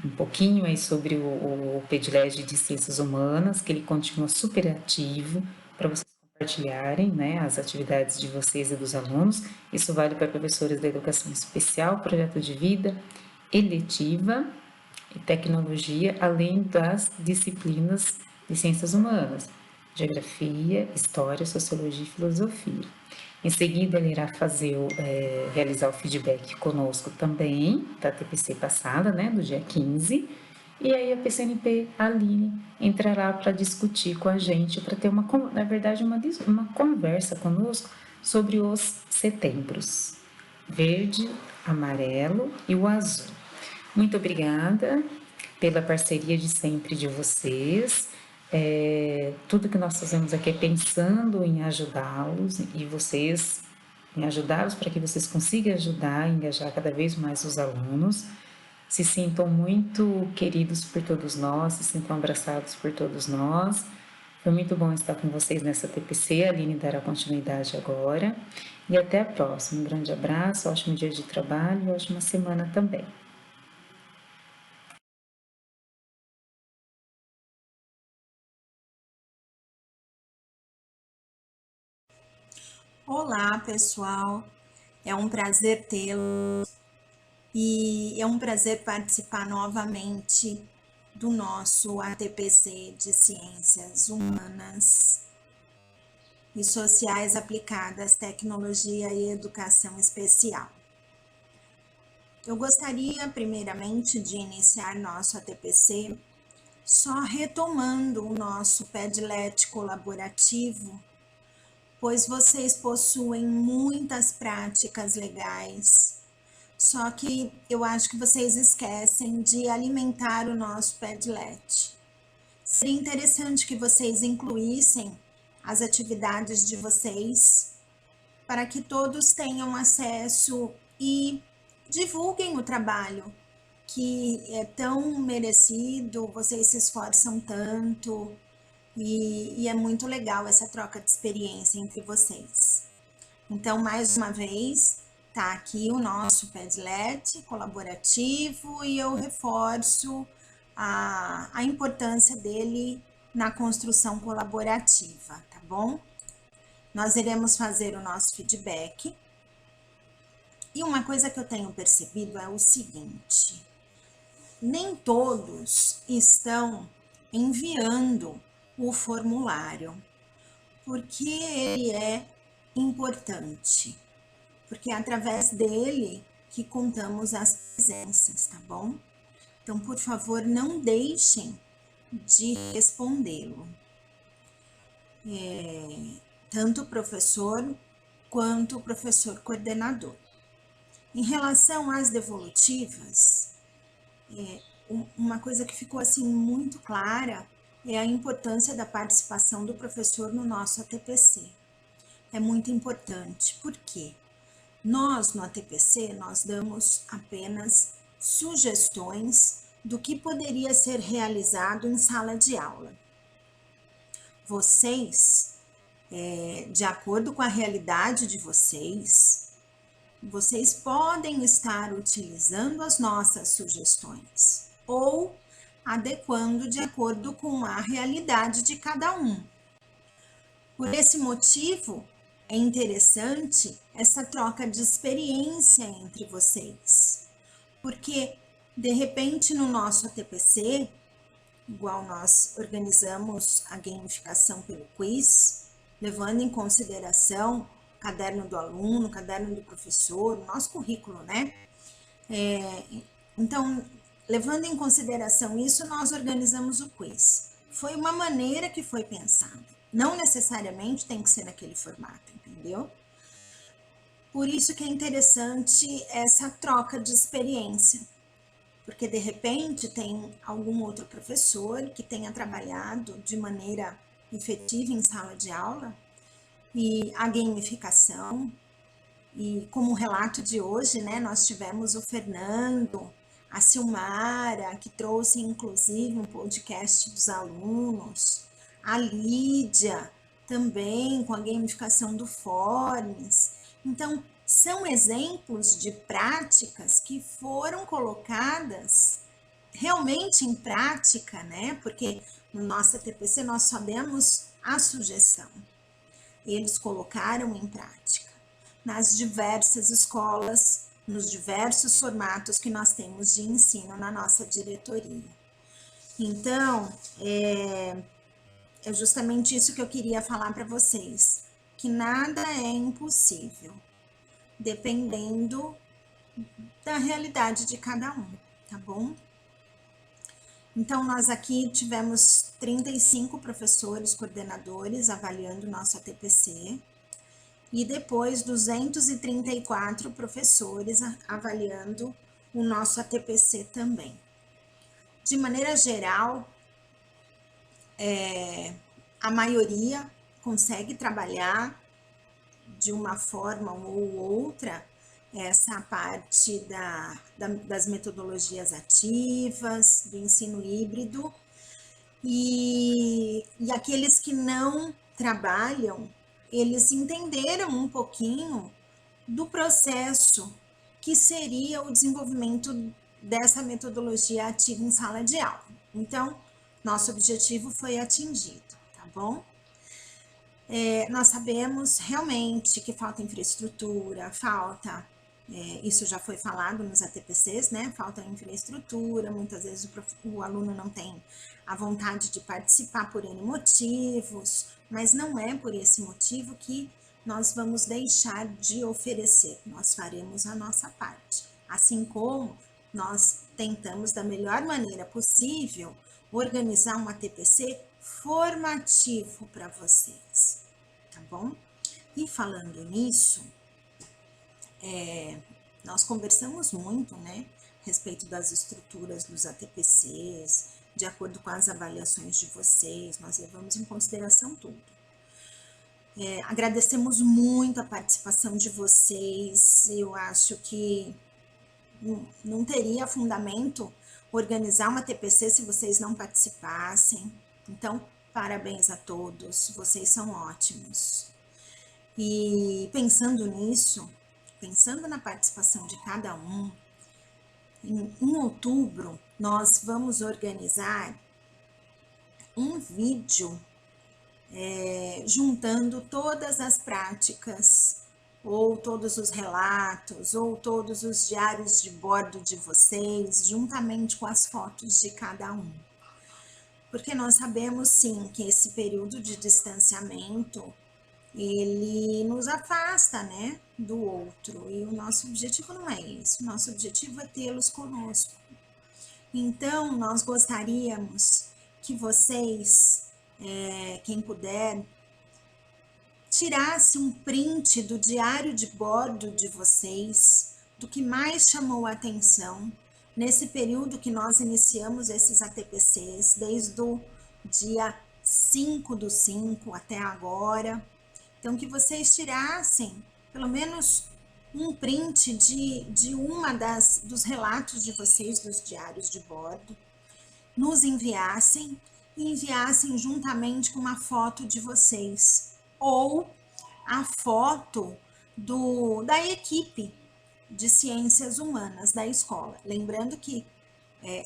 S1: um pouquinho aí sobre o PEDLED de Ciências Humanas, que ele continua super ativo para vocês compartilharem, né, as atividades de vocês e dos alunos. Isso vale para professores da educação especial, projeto de vida, eletiva e tecnologia, além das disciplinas de ciências humanas, geografia, história, sociologia e filosofia. Em seguida, ele irá realizar o feedback conosco também, da TPC passada, né, do dia 15, e aí a PCNP Aline entrará para discutir com a gente, para ter na verdade, uma conversa conosco sobre os setembros, verde, amarelo e o azul. Muito obrigada pela parceria de sempre de vocês. Tudo que nós fazemos aqui é pensando em ajudá-los e vocês, em ajudá-los para que vocês consigam ajudar e engajar cada vez mais os alunos. Se sintam muito queridos por todos nós, se sintam abraçados por todos nós. Foi muito bom estar com vocês nessa TPC, a Aline dará continuidade agora. E até a próxima. Um grande abraço, ótimo dia de trabalho e ótima semana também.
S11: Olá, pessoal. É um prazer tê-los e é um prazer participar novamente do nosso ATPC de Ciências Humanas e Sociais aplicadas, Tecnologia e Educação Especial. Eu gostaria, primeiramente, de iniciar nosso ATPC só retomando o nosso Padlet colaborativo, pois vocês possuem muitas práticas legais, só que eu acho que vocês esquecem de alimentar o nosso Padlet. Seria interessante que vocês incluíssem as atividades de vocês para que todos tenham acesso e divulguem o trabalho que é tão merecido, vocês se esforçam tanto. E é muito legal essa troca de experiência entre vocês. Então, mais uma vez, tá aqui o nosso Padlet colaborativo e eu reforço a importância dele na construção colaborativa, tá bom? Nós iremos fazer o nosso feedback. E uma coisa que eu tenho percebido é o seguinte: nem todos estão enviando o formulário, porque ele é importante, porque é através dele que contamos as presenças, tá bom? Então, por favor, não deixem de respondê-lo. Tanto o professor quanto o professor coordenador. Em relação às devolutivas, uma coisa que ficou assim muito clara é a importância da participação do professor no nosso ATPC. É muito importante, porque nós no ATPC, nós damos apenas sugestões do que poderia ser realizado em sala de aula. Vocês, de acordo com a realidade de vocês podem estar utilizando as nossas sugestões ou adequando de acordo com a realidade de cada um. Por esse motivo, é interessante essa troca de experiência entre vocês, porque, de repente, no nosso ATPC, igual nós organizamos a gamificação pelo quiz, levando em consideração o caderno do aluno, o caderno do professor, o nosso currículo, né? Então, levando em consideração isso, nós organizamos o quiz. Foi uma maneira que foi pensada. Não necessariamente tem que ser naquele formato, entendeu? Por isso que é interessante essa troca de experiência. Porque, de repente, tem algum outro professor que tenha trabalhado de maneira efetiva em sala de aula, e a gamificação. E como relato de hoje, né, nós tivemos o Fernando, a Silmara, que trouxe inclusive um podcast dos alunos, a Lídia também com a gamificação do Forms. Então, são exemplos de práticas que foram colocadas realmente em prática, né? Porque no nosso TPC nós só demos a sugestão. Eles colocaram em prática nas diversas escolas, nos diversos formatos que nós temos de ensino na nossa diretoria. Então, é justamente isso que eu queria falar para vocês, que nada é impossível, dependendo da realidade de cada um, tá bom? Então, nós aqui tivemos 35 professores coordenadores avaliando o nosso ATPC e depois 234 professores avaliando o nosso ATPC também. De maneira geral, a maioria consegue trabalhar de uma forma ou outra essa parte das metodologias ativas, do ensino híbrido, e aqueles que não trabalham, eles entenderam um pouquinho do processo que seria o desenvolvimento dessa metodologia ativa em sala de aula. Então, nosso objetivo foi atingido, tá bom? Nós sabemos realmente que falta infraestrutura, isso já foi falado nos ATPCs, né? Falta infraestrutura, muitas vezes o aluno não tem a vontade de participar por N motivos, mas não é por esse motivo que nós vamos deixar de oferecer, nós faremos a nossa parte. Assim como nós tentamos da melhor maneira possível organizar um ATPC formativo para vocês, tá bom? E falando nisso, nós conversamos muito, né, a respeito das estruturas dos ATPCs, de acordo com as avaliações de vocês, nós levamos em consideração tudo. Agradecemos muito a participação de vocês, eu acho que não teria fundamento organizar uma TPC se vocês não participassem. Então, parabéns a todos, vocês são ótimos. E pensando nisso, pensando na participação de cada um, em outubro nós vamos organizar um vídeo juntando todas as práticas, ou todos os relatos, ou todos os diários de bordo de vocês, juntamente com as fotos de cada um. Porque nós sabemos sim que esse período de distanciamento, ele nos afasta, né, do outro, e o nosso objetivo não é isso, o nosso objetivo é tê-los conosco. Então, nós gostaríamos que vocês, quem puder, tirasse um print do diário de bordo de vocês, do que mais chamou a atenção nesse período que nós iniciamos esses ATPCs, desde o dia 5/5 até agora. Então, que vocês tirassem pelo menos um print de uma dos relatos de vocês, dos diários de bordo, nos enviassem e enviassem juntamente com uma foto de vocês, ou a foto da equipe de ciências humanas da escola. Lembrando que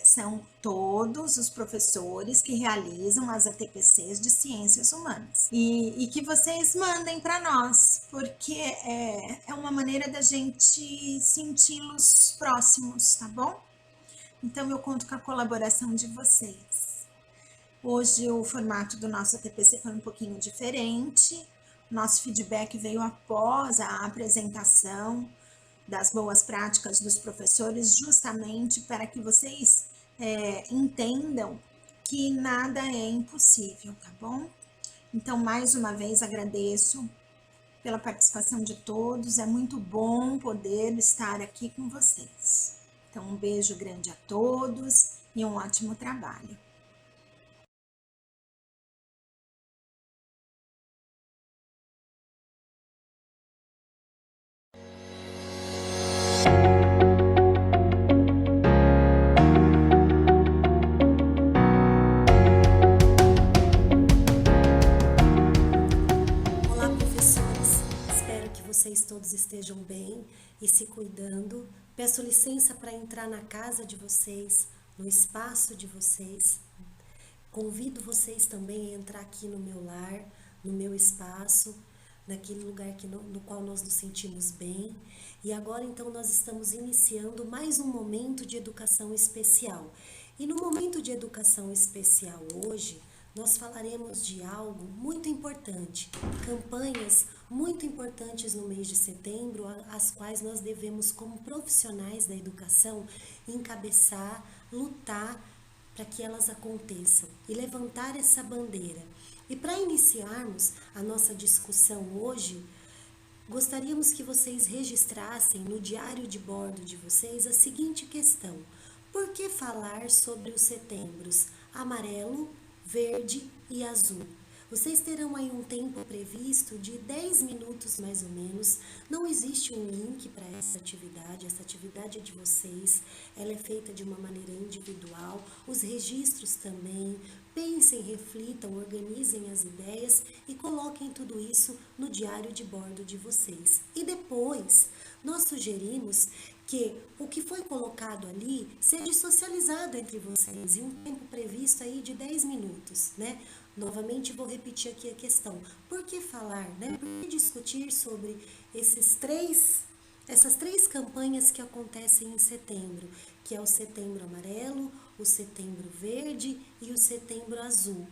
S11: são todos os professores que realizam as ATPCs de ciências humanas. E que vocês mandem para nós, porque é uma maneira da gente senti-los próximos, tá bom? Então, eu conto com a colaboração de vocês. Hoje, o formato do nosso ATPC foi um pouquinho diferente. Nosso feedback veio após a apresentação das boas práticas dos professores, justamente para que vocês entendam que nada é impossível, tá bom? Então, mais uma vez, agradeço pela participação de todos, é muito bom poder estar aqui com vocês. Então, um beijo grande a todos e um ótimo trabalho.
S12: estejam bem e se cuidando. Peço licença para entrar na casa de vocês, no espaço de vocês. Convido vocês também a entrar aqui no meu lar, no meu espaço, naquele lugar no qual nós nos sentimos bem. E agora então nós estamos iniciando mais um momento de educação especial. E no momento de educação especial hoje, nós falaremos de algo muito importante, campanhas muito importantes no mês de setembro, as quais nós devemos, como profissionais da educação, encabeçar, lutar para que elas aconteçam e levantar essa bandeira. E para iniciarmos a nossa discussão hoje, gostaríamos que vocês registrassem no diário de bordo de vocês a seguinte questão: por que falar sobre os setembros amarelo, verde e azul? Vocês terão aí um tempo previsto de 10 minutos mais ou menos. Não existe um link para essa atividade é de vocês, ela é feita de uma maneira individual, os registros também. Pensem, reflitam, organizem as ideias e coloquem tudo isso no diário de bordo de vocês. E depois, nós sugerimos que o que foi colocado ali seja socializado entre vocês em um tempo previsto aí de 10 minutos, né? Novamente vou repetir aqui a questão. Por que falar, né? Por que discutir sobre essas três campanhas que acontecem em setembro, que é o Setembro Amarelo, o Setembro Verde e o Setembro Azul?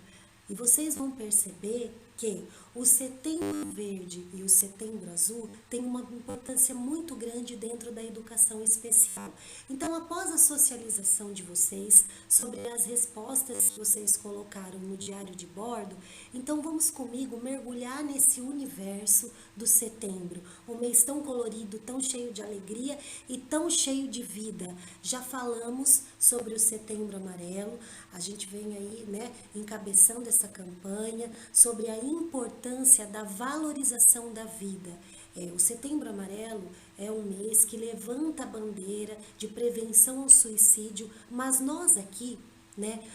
S12: E vocês vão perceber que o Setembro Verde e o Setembro Azul têm uma importância muito grande dentro da educação especial. Então, após a socialização de vocês sobre as respostas que vocês colocaram no diário de bordo, então vamos comigo mergulhar nesse universo do setembro, um mês tão colorido, tão cheio de alegria e tão cheio de vida. Já falamos sobre o Setembro Amarelo, a gente vem aí, né, encabeçando essa campanha sobre a importância da valorização da vida. O Setembro Amarelo é um mês que levanta a bandeira de prevenção ao suicídio, mas nós aqui, né,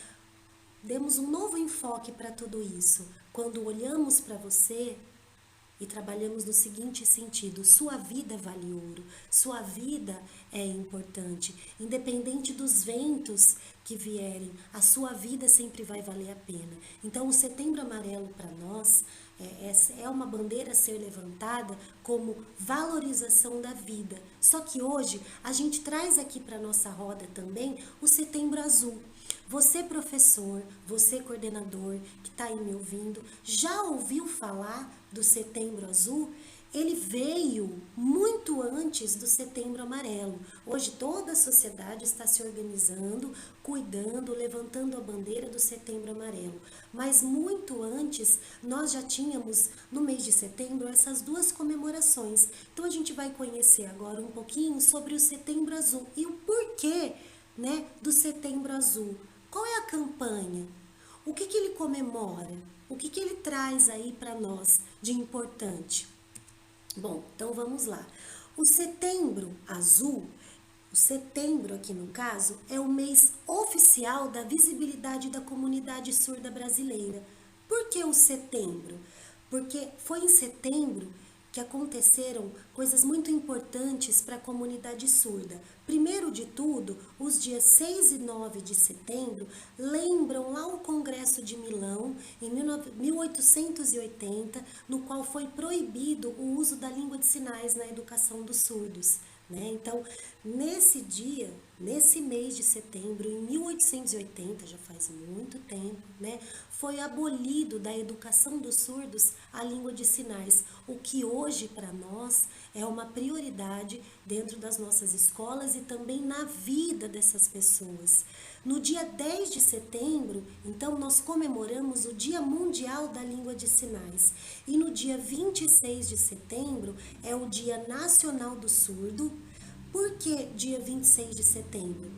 S12: demos um novo enfoque para tudo isso. Quando olhamos para você e trabalhamos no seguinte sentido: sua vida vale ouro, sua vida é importante, independente dos ventos que vierem, a sua vida sempre vai valer a pena. Então, o Setembro Amarelo para nós é uma bandeira a ser levantada como valorização da vida. Só que hoje a gente traz aqui para nossa roda também o Setembro Azul. Você, professor, você, coordenador, que está aí me ouvindo, já ouviu falar do Setembro Azul? Ele veio muito antes do Setembro Amarelo. Hoje toda a sociedade está se organizando, cuidando, levantando a bandeira do Setembro Amarelo. Mas muito antes, nós já tínhamos, no mês de setembro, essas duas comemorações. Então a gente vai conhecer agora um pouquinho sobre o Setembro Azul e o porquê, né, do Setembro Azul. Qual é a campanha? O que ele comemora? O que ele traz aí para nós de importante? Bom, então vamos lá. O Setembro Azul, o setembro aqui no caso, é o mês oficial da visibilidade da comunidade surda brasileira. Por que o setembro? Porque foi em setembro que aconteceram coisas muito importantes para a comunidade surda. Primeiro de tudo, os dias 6 e 9 de setembro lembram lá o Congresso de Milão, em 1880, no qual foi proibido o uso da língua de sinais na educação dos surdos, né? Então, nesse dia, nesse mês de setembro, em 1880, já faz muito tempo, né, foi abolido da educação dos surdos a língua de sinais, o que hoje para nós é uma prioridade dentro das nossas escolas e também na vida dessas pessoas. No dia 10 de setembro, então, nós comemoramos o Dia Mundial da Língua de Sinais. E no dia 26 de setembro é o Dia Nacional do Surdo. Por que dia 26 de setembro?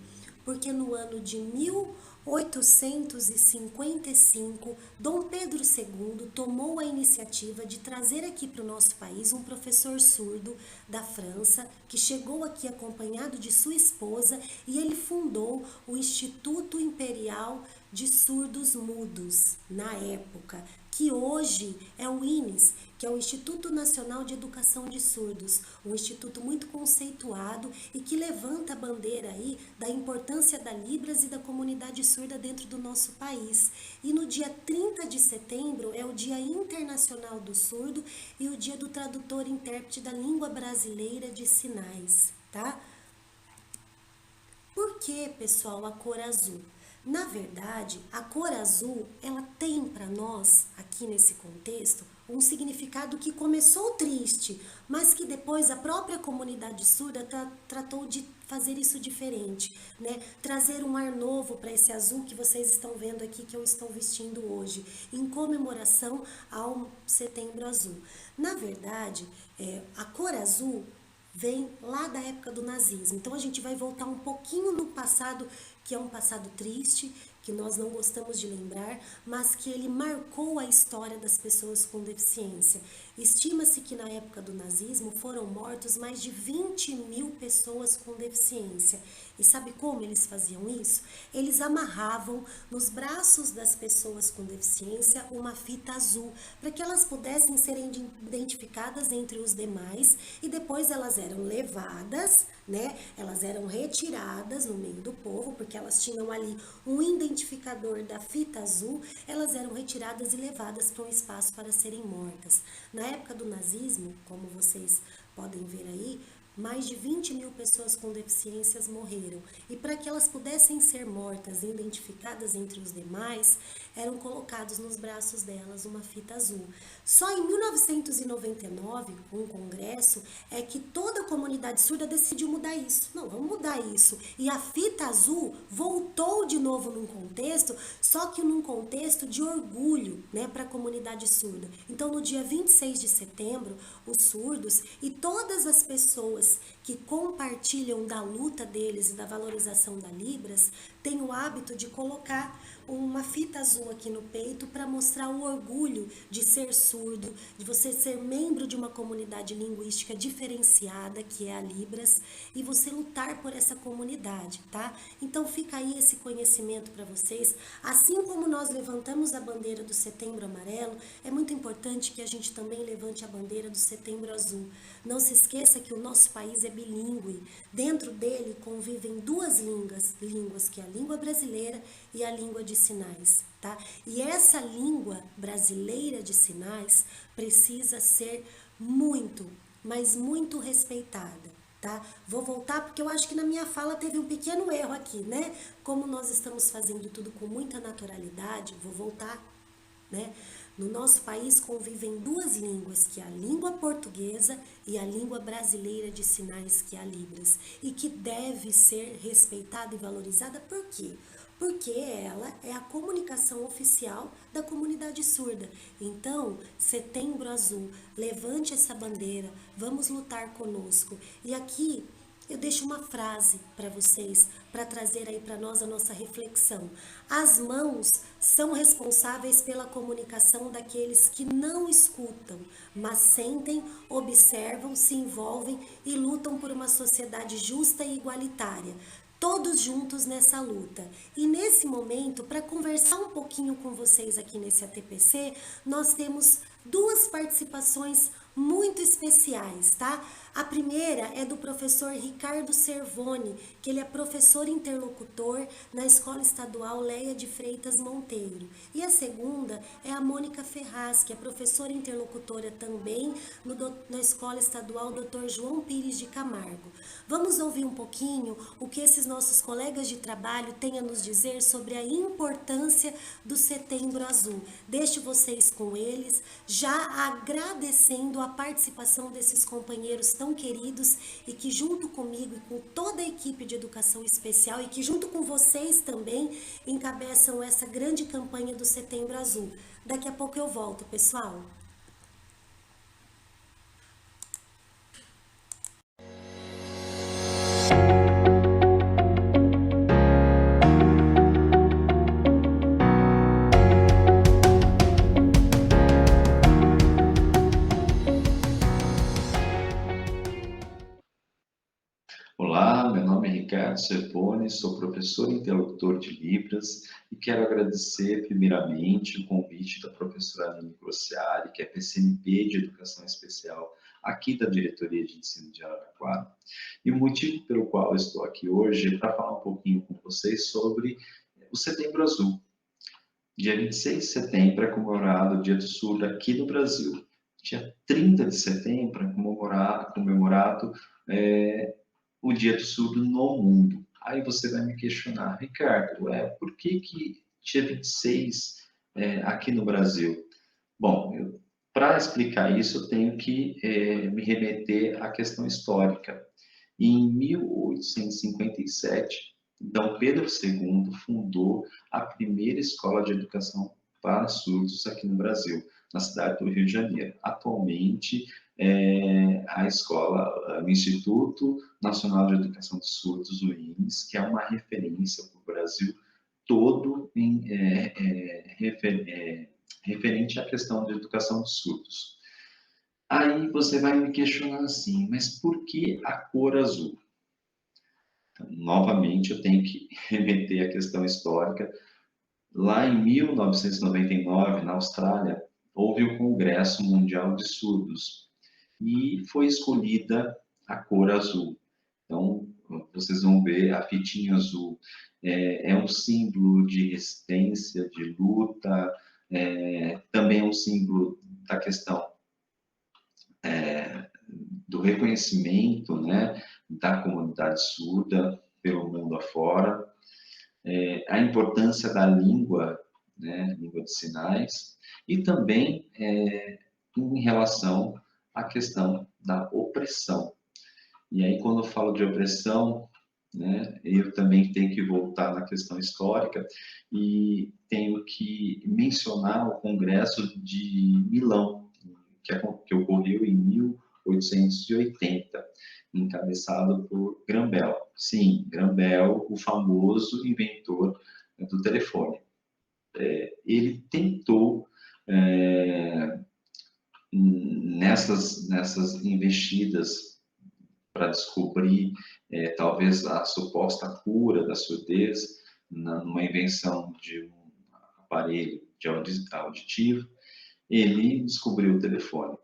S12: Porque no ano de 1855, Dom Pedro II tomou a iniciativa de trazer aqui para o nosso país um professor surdo da França, que chegou aqui acompanhado de sua esposa, e ele fundou o Instituto Imperial de Surdos Mudos, na época, que hoje é o INES, que é o Instituto Nacional de Educação de Surdos, um instituto muito conceituado e que levanta a bandeira aí da importância da Libras e da comunidade surda dentro do nosso país. E no dia 30 de setembro é o Dia Internacional do Surdo e o Dia do Tradutor e Intérprete da Língua Brasileira de Sinais, tá? Por que, pessoal, a cor azul? Na verdade, a cor azul, ela tem para nós, aqui nesse contexto, um significado que começou triste, mas que depois a própria comunidade surda tratou de fazer isso diferente, né? Trazer um ar novo para esse azul que vocês estão vendo aqui, que eu estou vestindo hoje, em comemoração ao Setembro Azul. Na verdade, a cor azul vem lá da época do nazismo. Então a gente vai voltar um pouquinho no passado, que é um passado triste, que nós não gostamos de lembrar, mas que ele marcou a história das pessoas com deficiência. Estima-se que na época do nazismo foram mortos mais de 20 mil pessoas com deficiência. E sabe como eles faziam isso? Eles amarravam nos braços das pessoas com deficiência uma fita azul, para que elas pudessem ser identificadas entre os demais, e depois elas eram levadas, né? Elas eram retiradas no meio do povo, porque elas tinham ali um identificador da fita azul, elas eram retiradas e levadas para um espaço para serem mortas. Na época do nazismo, como vocês podem ver aí, mais de 20 mil pessoas com deficiências morreram. E para que elas pudessem ser mortas e identificadas entre os demais, eram colocados nos braços delas uma fita azul. Só em 1999, com um congresso, é que toda a comunidade surda decidiu mudar isso. Não, vamos mudar isso. E a fita azul voltou de novo num contexto, só que num contexto de orgulho, né, para a comunidade surda. Então, no dia 26 de setembro, os surdos e todas as pessoas que compartilham da luta deles e da valorização da Libras têm o hábito de colocar uma fita azul aqui no peito para mostrar o orgulho de ser surdo, de você ser membro de uma comunidade linguística diferenciada, que é a Libras, e você lutar por essa comunidade, tá? Então fica aí esse conhecimento para vocês. Assim como nós levantamos a bandeira do Setembro Amarelo, é muito importante que a gente também levante a bandeira do Setembro Azul. Não se esqueça que o nosso país é bilíngue. Dentro dele convivem duas línguas, que é a língua brasileira e a língua de sinais, tá? E essa língua brasileira de sinais precisa ser muito, mas muito respeitada, tá? Vou voltar porque eu acho que na minha fala teve um pequeno erro aqui, né? Como nós estamos fazendo tudo com muita naturalidade, vou voltar, né? No nosso país convivem duas línguas, que é a língua portuguesa e a língua brasileira de sinais, que é a Libras, e que deve ser respeitada e valorizada. Por quê? Porque ela é a comunicação oficial da comunidade surda. Então, Setembro Azul, levante essa bandeira, vamos lutar conosco. E aqui eu deixo uma frase para vocês, para trazer aí para nós a nossa reflexão. As mãos são responsáveis pela comunicação daqueles que não escutam, mas sentem, observam, se envolvem e lutam por uma sociedade justa e igualitária. Todos juntos nessa luta. E nesse momento, para conversar um pouquinho com vocês aqui nesse ATPC, nós temos duas participações muito especiais, tá? A primeira é do professor Ricardo Cervoni, que ele é professor interlocutor na Escola Estadual Leia de Freitas Monteiro. E a segunda é a Mônica Ferraz, que é professora interlocutora também na Escola Estadual Dr. João Pires de Camargo. Vamos ouvir um pouquinho o que esses nossos colegas de trabalho têm a nos dizer sobre a importância do Setembro Azul. Deixo vocês com eles, já agradecendo a participação desses companheiros tão queridos e que junto comigo e com toda a equipe de educação especial e que junto com vocês também encabeçam essa grande campanha do Setembro Azul. Daqui a pouco eu volto, pessoal.
S13: Olá, meu nome é Ricardo Ricardo Serpone, sou professor e interlocutor de Libras e quero agradecer primeiramente o convite da professora Aline Grossiari, que é PCNP de Educação Especial aqui da Diretoria de Ensino de Araraquara. E o motivo pelo qual eu estou aqui hoje é para falar um pouquinho com vocês sobre o Setembro Azul. Dia 26 de setembro é comemorado o Dia do Surdo aqui no Brasil. Dia 30 de setembro é comemorado o Dia do Surdo no mundo. Aí você vai me questionar, Ricardo, por que dia 26 aqui no Brasil? Bom, para explicar isso, eu tenho que me remeter à questão histórica. Em 1857, Dom Pedro II fundou a primeira escola de educação para surdos aqui no Brasil, na cidade do Rio de Janeiro. Atualmente, a escola, o Instituto Nacional de Educação de Surdos, o INES, que é uma referência para o Brasil todo referente à questão de educação de surdos. Aí você vai me questionar assim, mas por que a cor azul? Então, novamente, eu tenho que remeter à questão histórica. Lá em 1999, na Austrália, houve o Congresso Mundial de Surdos e foi escolhida a cor azul. Então, vocês vão ver a fitinha azul. É um símbolo de resistência, de luta, também é um símbolo da questão do reconhecimento, né, da comunidade surda pelo mundo afora, a importância da língua, né, língua de sinais, e também em relação à questão da opressão. E aí, quando eu falo de opressão, né, eu também tenho que voltar na questão histórica e tenho que mencionar o Congresso de Milão, que ocorreu em 1880, encabeçado por Graham Bell. Sim, Graham Bell, o famoso inventor do telefone. Ele tentou, nessas investidas para descobrir talvez a suposta cura da surdez, numa invenção de um aparelho auditivo, ele descobriu o telefone.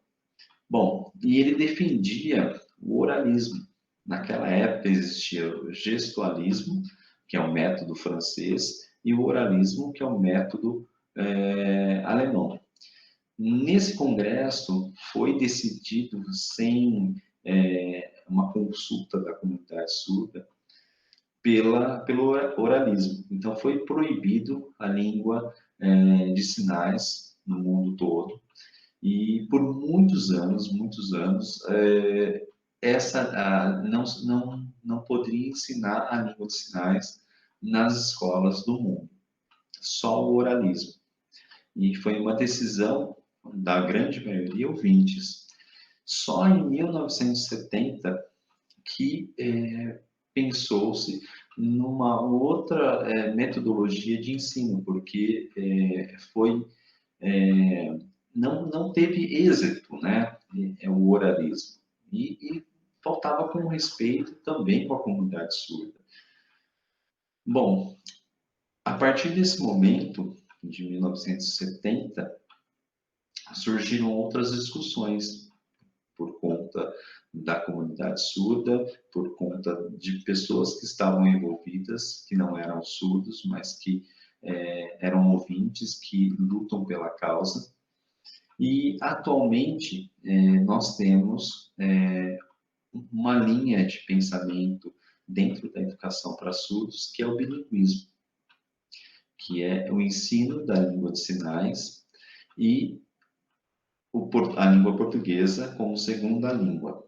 S13: Bom, e ele defendia o oralismo. Naquela época existia o gestualismo, que é um método francês, e o oralismo, que é um método alemão. Nesse congresso foi decidido sem uma consulta da comunidade surda pelo oralismo. Então foi proibido a língua de sinais no mundo todo. E por muitos anos, não poderia ensinar a língua de sinais nas escolas do mundo, só o oralismo. E foi uma decisão da grande maioria ouvintes. Só em 1970 que pensou-se numa outra metodologia de ensino, porque não teve êxito, né, o oralismo. E faltava com respeito também com a comunidade surda. Bom, a partir desse momento, de 1970, surgiram outras discussões por conta da comunidade surda, por conta de pessoas que estavam envolvidas, que não eram surdos, mas que eram ouvintes, que lutam pela causa. E, atualmente, nós temos uma linha de pensamento dentro da educação para surdos, que é o bilinguismo, que é o ensino da língua de sinais e a língua portuguesa como segunda língua.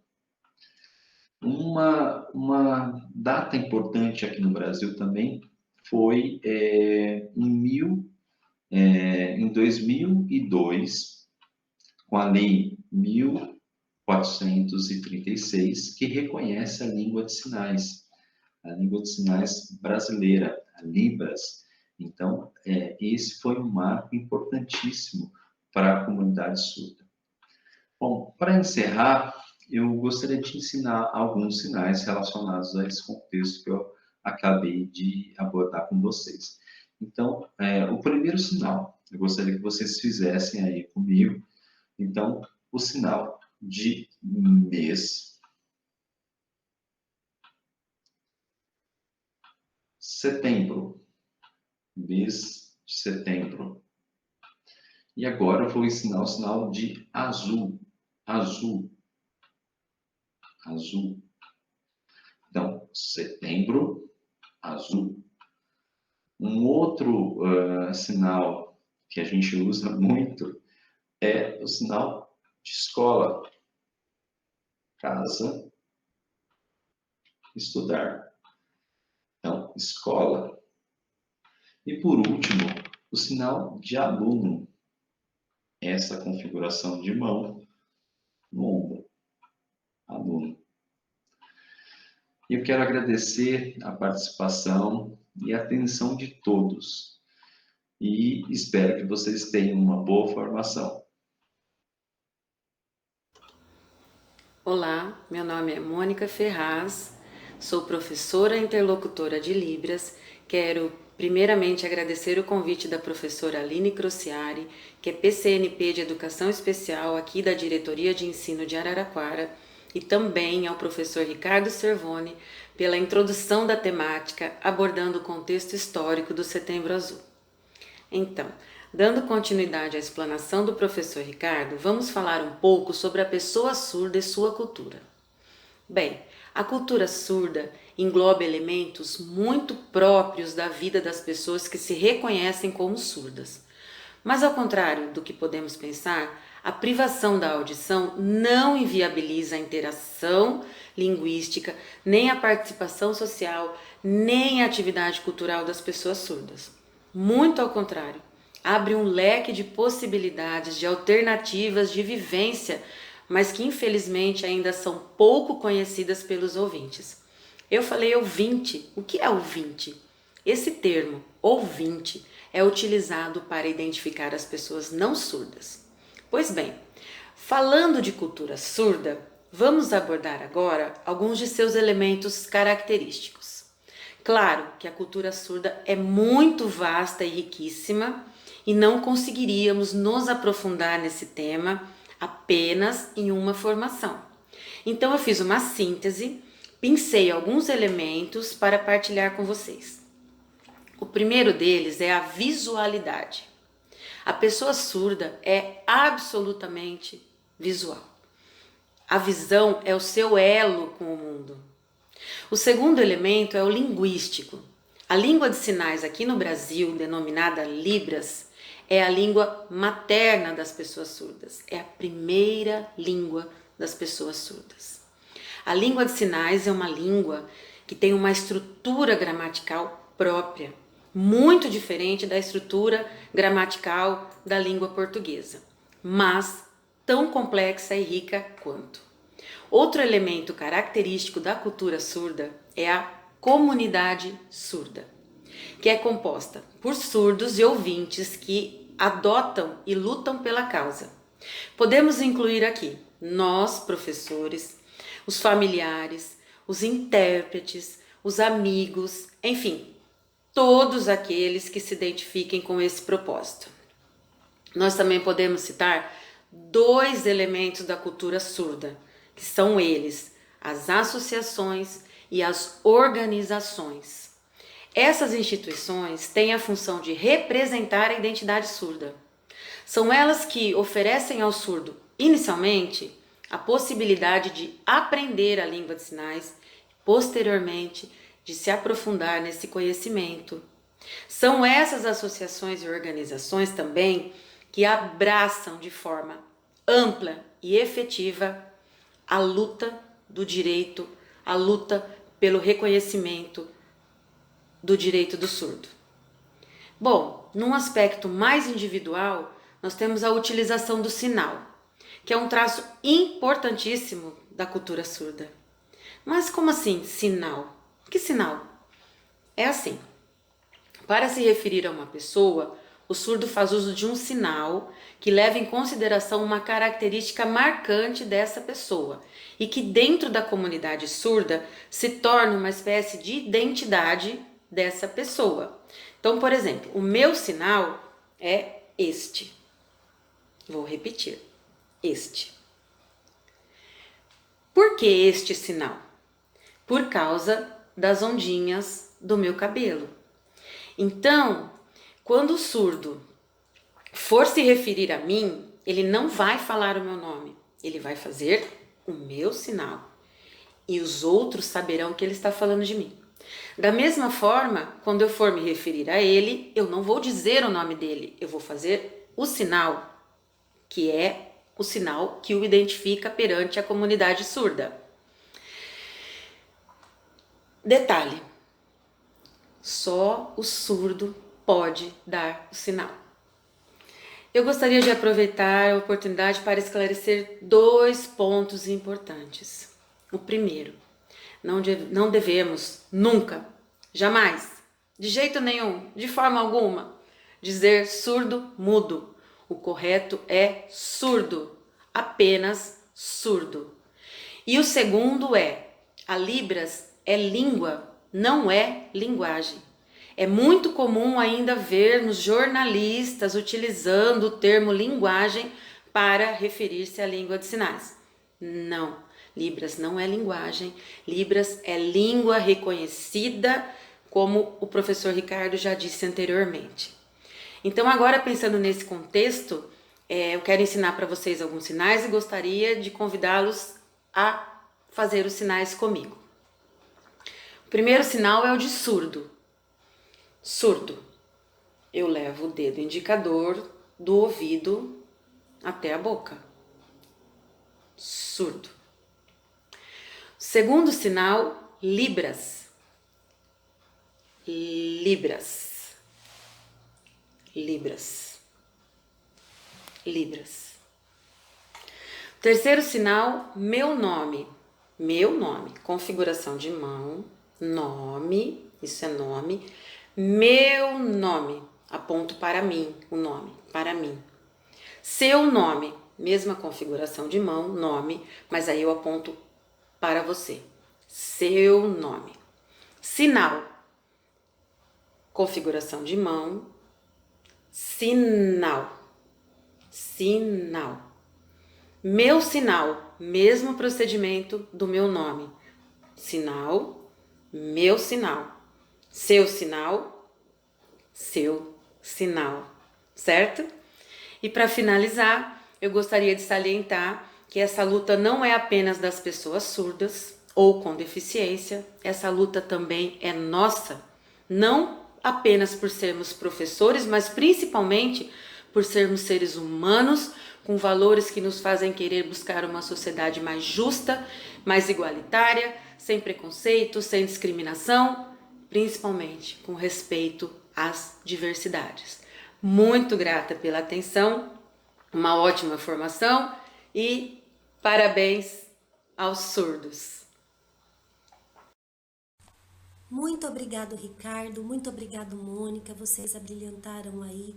S13: Uma data importante aqui no Brasil também foi em 2002, com a Lei 1436, que reconhece a língua de sinais brasileira, a Libras. Então, esse foi um marco importantíssimo para a comunidade surda. Bom, para encerrar, eu gostaria de ensinar alguns sinais relacionados a esse contexto que eu acabei de abordar com vocês. Então, o primeiro sinal, eu gostaria que vocês fizessem aí comigo. Então, o sinal de mês, setembro, mês de setembro. E agora eu vou ensinar o sinal de azul, azul, azul. Então, setembro, azul. Um outro sinal que a gente usa muito é o sinal de escola. Casa, estudar. Então, escola. E por último, o sinal de aluno. Essa configuração de mão no ombro. Aluno. E eu quero agradecer a participação e a atenção de todos. E espero que vocês tenham uma boa formação.
S14: Olá, meu nome é Mônica Ferraz, sou professora interlocutora de Libras. Quero primeiramente agradecer o convite da professora Aline Crociari, que é PCNP de Educação Especial aqui da Diretoria de Ensino de Araraquara, e também ao professor Ricardo Cervoni pela introdução da temática abordando o contexto histórico do Setembro Azul. Então, dando continuidade à explanação do professor Ricardo, vamos falar um pouco sobre a pessoa surda e sua cultura. Bem, a cultura surda engloba elementos muito próprios da vida das pessoas que se reconhecem como surdas. Mas ao contrário do que podemos pensar, a privação da audição não inviabiliza a interação linguística, nem a participação social, nem a atividade cultural das pessoas surdas. Muito ao contrário, abre um leque de possibilidades, de alternativas de vivência, mas que infelizmente ainda são pouco conhecidas pelos ouvintes. Eu falei ouvinte. O que é ouvinte? Esse termo, ouvinte, é utilizado para identificar as pessoas não surdas. Pois bem, falando de cultura surda, vamos abordar agora alguns de seus elementos característicos. Claro que a cultura surda é muito vasta e riquíssima e não conseguiríamos nos aprofundar nesse tema apenas em uma formação. Então eu fiz uma síntese, pincei alguns elementos para partilhar com vocês. O primeiro deles é a visualidade. A pessoa surda é absolutamente visual. A visão é o seu elo com o mundo. O segundo elemento é o linguístico. A língua de sinais aqui no Brasil, denominada Libras, é a língua materna das pessoas surdas. É a primeira língua das pessoas surdas. A língua de sinais é uma língua que tem uma estrutura gramatical própria, muito diferente da estrutura gramatical da língua portuguesa, mas tão complexa e rica quanto. Outro elemento característico da cultura surda é a comunidade surda, que é composta por surdos e ouvintes que adotam e lutam pela causa. Podemos incluir aqui nós, professores, os familiares, os intérpretes, os amigos, enfim, todos aqueles que se identifiquem com esse propósito. Nós também podemos citar 2 elementos da cultura surda, que são eles, as associações e as organizações. Essas instituições têm a função de representar a identidade surda. São elas que oferecem ao surdo, inicialmente, a possibilidade de aprender a língua de sinais, posteriormente, de se aprofundar nesse conhecimento. São essas associações e organizações também que abraçam de forma ampla e efetiva a luta do direito, a luta pelo reconhecimento do direito do surdo. Bom, num aspecto mais individual, nós temos a utilização do sinal, que é um traço importantíssimo da cultura surda. Mas como assim sinal? Que sinal? É assim, para se referir a uma pessoa, o surdo faz uso de um sinal que leva em consideração uma característica marcante dessa pessoa e que dentro da comunidade surda se torna uma espécie de identidade dessa pessoa. Então, por exemplo, o meu sinal é este. Vou repetir. Este. Por que este sinal? Por causa das ondinhas do meu cabelo. Então, quando o surdo for se referir a mim, ele não vai falar o meu nome, ele vai fazer o meu sinal. E os outros saberão que ele está falando de mim. Da mesma forma, quando eu for me referir a ele, eu não vou dizer o nome dele, eu vou fazer o sinal, que é o sinal que o identifica perante a comunidade surda. Detalhe, só o surdo pode dar o sinal. Eu gostaria de aproveitar a oportunidade para esclarecer 2 pontos importantes. O primeiro, não devemos nunca, jamais, de jeito nenhum, de forma alguma, dizer surdo mudo. O correto é surdo, apenas surdo. E o segundo é, a Libras é língua, não é linguagem. É muito comum ainda vermos jornalistas utilizando o termo linguagem para referir-se à língua de sinais. Não, Libras não é linguagem, Libras é língua reconhecida, como o professor Ricardo já disse anteriormente. Então agora pensando nesse contexto, eu quero ensinar para vocês alguns sinais e gostaria de convidá-los a fazer os sinais comigo. O primeiro sinal é o de surdo. Surdo. Eu levo o dedo indicador do ouvido até a boca. Surdo. Segundo sinal, Libras. Libras. Libras. Libras. Terceiro sinal, meu nome. Meu nome. Configuração de mão. Nome. Isso é nome. Meu nome. Aponto para mim. O nome. Para mim. Seu nome. Mesma configuração de mão. Nome. Mas aí eu aponto para você. Seu nome. Sinal. Configuração de mão. Sinal. Sinal. Meu sinal. Mesmo procedimento do meu nome. Sinal. Meu sinal. Seu sinal. Seu sinal. Certo? E para finalizar, eu gostaria de salientar que essa luta não é apenas das pessoas surdas ou com deficiência, essa luta também é nossa, não apenas por sermos professores, mas principalmente por sermos seres humanos com valores que nos fazem querer buscar uma sociedade mais justa, mais igualitária, sem preconceito, sem discriminação, principalmente com respeito às diversidades. Muito grata pela atenção, uma ótima formação e parabéns aos surdos.
S12: Muito obrigado, Ricardo. Muito obrigado, Mônica. Vocês abrilhantaram aí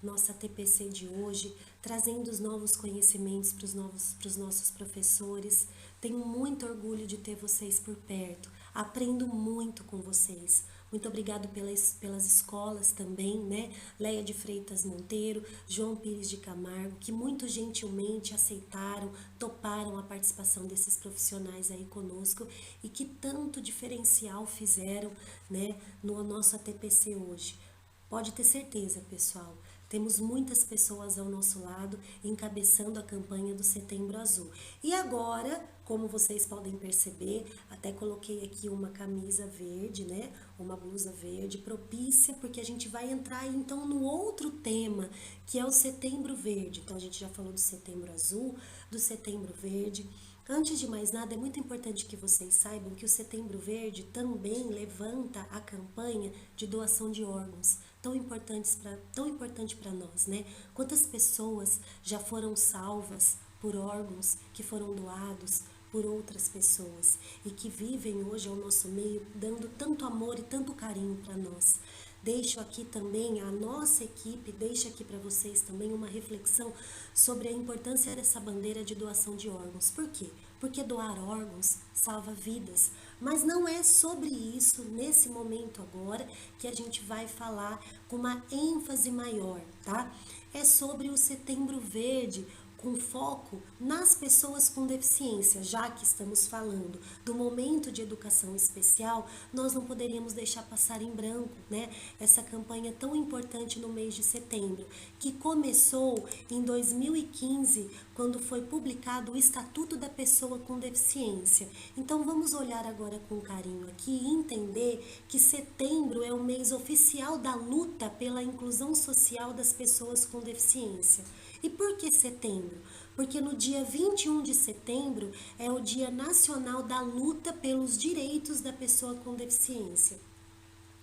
S12: nossa TPC de hoje, trazendo os novos conhecimentos para os nossos professores. Tenho muito orgulho de ter vocês por perto. Aprendo muito com vocês. Muito obrigado pelas escolas também, né? Leia de Freitas Monteiro, João Pires de Camargo, que muito gentilmente aceitaram, toparam a participação desses profissionais aí conosco e que tanto diferencial fizeram, né, no nosso ATPC hoje. Pode ter certeza, pessoal. Temos muitas pessoas ao nosso lado encabeçando a campanha do Setembro Azul. E agora, como vocês podem perceber, até coloquei aqui uma camisa verde, né? Uma blusa verde propícia, porque a gente vai entrar então no outro tema, que é o Setembro Verde. Então a gente já falou do Setembro Azul, do Setembro Verde. Antes de mais nada, é muito importante que vocês saibam que o Setembro Verde também levanta a campanha de doação de órgãos, tão importante para nós, né? Quantas pessoas já foram salvas por órgãos que foram doados por outras pessoas e que vivem hoje ao nosso meio, dando tanto amor e tanto carinho para nós. deixo aqui também, a nossa equipe deixa aqui para vocês também uma reflexão sobre a importância dessa bandeira de doação de órgãos. Por quê? Porque doar órgãos salva vidas, mas não é sobre isso nesse momento agora que a gente vai falar com uma ênfase maior, tá? É sobre o Setembro Verde, com foco nas pessoas com deficiência. Já que estamos falando do momento de educação especial, nós não poderíamos deixar passar em branco, né, essa campanha tão importante no mês de setembro, que começou em 2015, quando foi publicado o Estatuto da Pessoa com Deficiência. Então vamos olhar agora com carinho aqui e entender que setembro é o mês oficial da luta pela inclusão social das pessoas com deficiência. E por que setembro? Porque no dia 21 de setembro é o Dia Nacional da Luta pelos Direitos da Pessoa com Deficiência.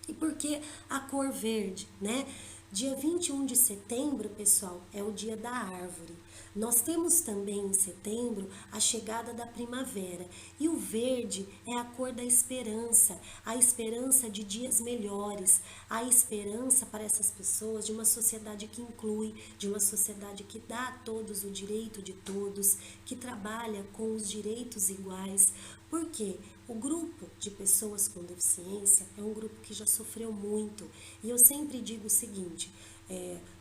S12: E por que a cor verde, né? Dia 21 de setembro, pessoal, é o Dia da Árvore. Nós temos também em setembro a chegada da primavera, e o verde é a cor da esperança, a esperança de dias melhores, a esperança para essas pessoas de uma sociedade que inclui, de uma sociedade que dá a todos o direito de todos, que trabalha com os direitos iguais. Por quê? O grupo de pessoas com deficiência é um grupo que já sofreu muito, e eu sempre digo o seguinte: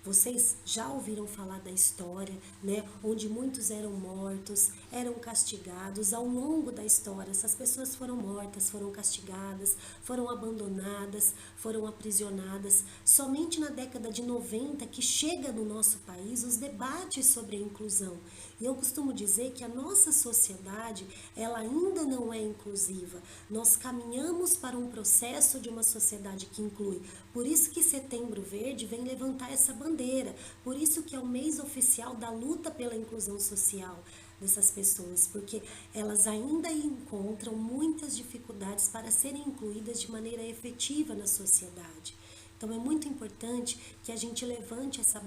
S12: vocês já ouviram falar da história, né, onde muitos eram mortos, eram castigados. Ao longo da história, essas pessoas foram mortas, foram castigadas, foram abandonadas, foram aprisionadas. Somente na década de 90 que chega no nosso país os debates sobre a inclusão. E eu costumo dizer que a nossa sociedade, ela ainda não é inclusiva. Nós caminhamos para um processo de uma sociedade que inclui. Por isso que Setembro Verde vem levantar essa bandeira. Por isso que é o mês oficial da luta pela inclusão social dessas pessoas, porque elas ainda encontram muitas dificuldades para serem incluídas de maneira efetiva na sociedade. Então é muito importante que a gente levante essa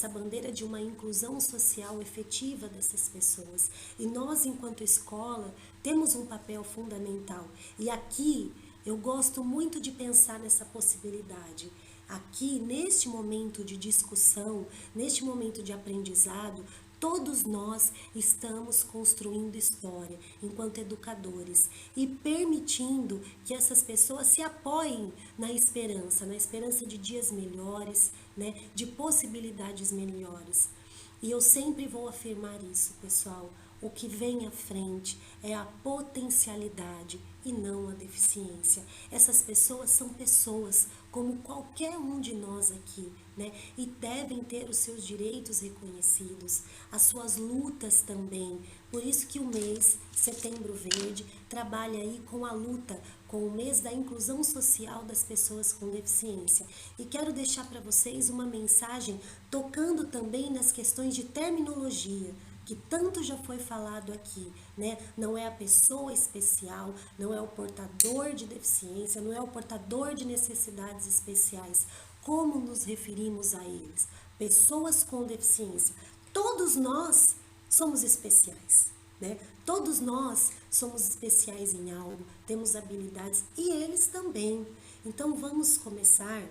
S12: bandeira de uma inclusão social efetiva dessas pessoas. E nós, enquanto escola, temos um papel fundamental. E aqui eu gosto muito de pensar nessa possibilidade. Aqui, neste momento de discussão, neste momento de aprendizado, todos nós estamos construindo história enquanto educadores e permitindo que essas pessoas se apoiem na esperança de dias melhores, né, de possibilidades melhores. E eu sempre vou afirmar isso, pessoal. O que vem à frente é a potencialidade e não a deficiência. Essas pessoas são pessoas como qualquer um de nós aqui, né? E devem ter os seus direitos reconhecidos, as suas lutas também. Por isso que o mês Setembro Verde trabalha aí com a luta, com o mês da inclusão social das pessoas com deficiência. E quero deixar para vocês uma mensagem tocando também nas questões de terminologia, que tanto já foi falado aqui, né? Não é a pessoa especial, não é o portador de deficiência, não é o portador de necessidades especiais. Como nos referimos a eles? Pessoas com deficiência. Todos nós somos especiais, né? Todos nós somos especiais em algo, temos habilidades e eles também. Então vamos começar.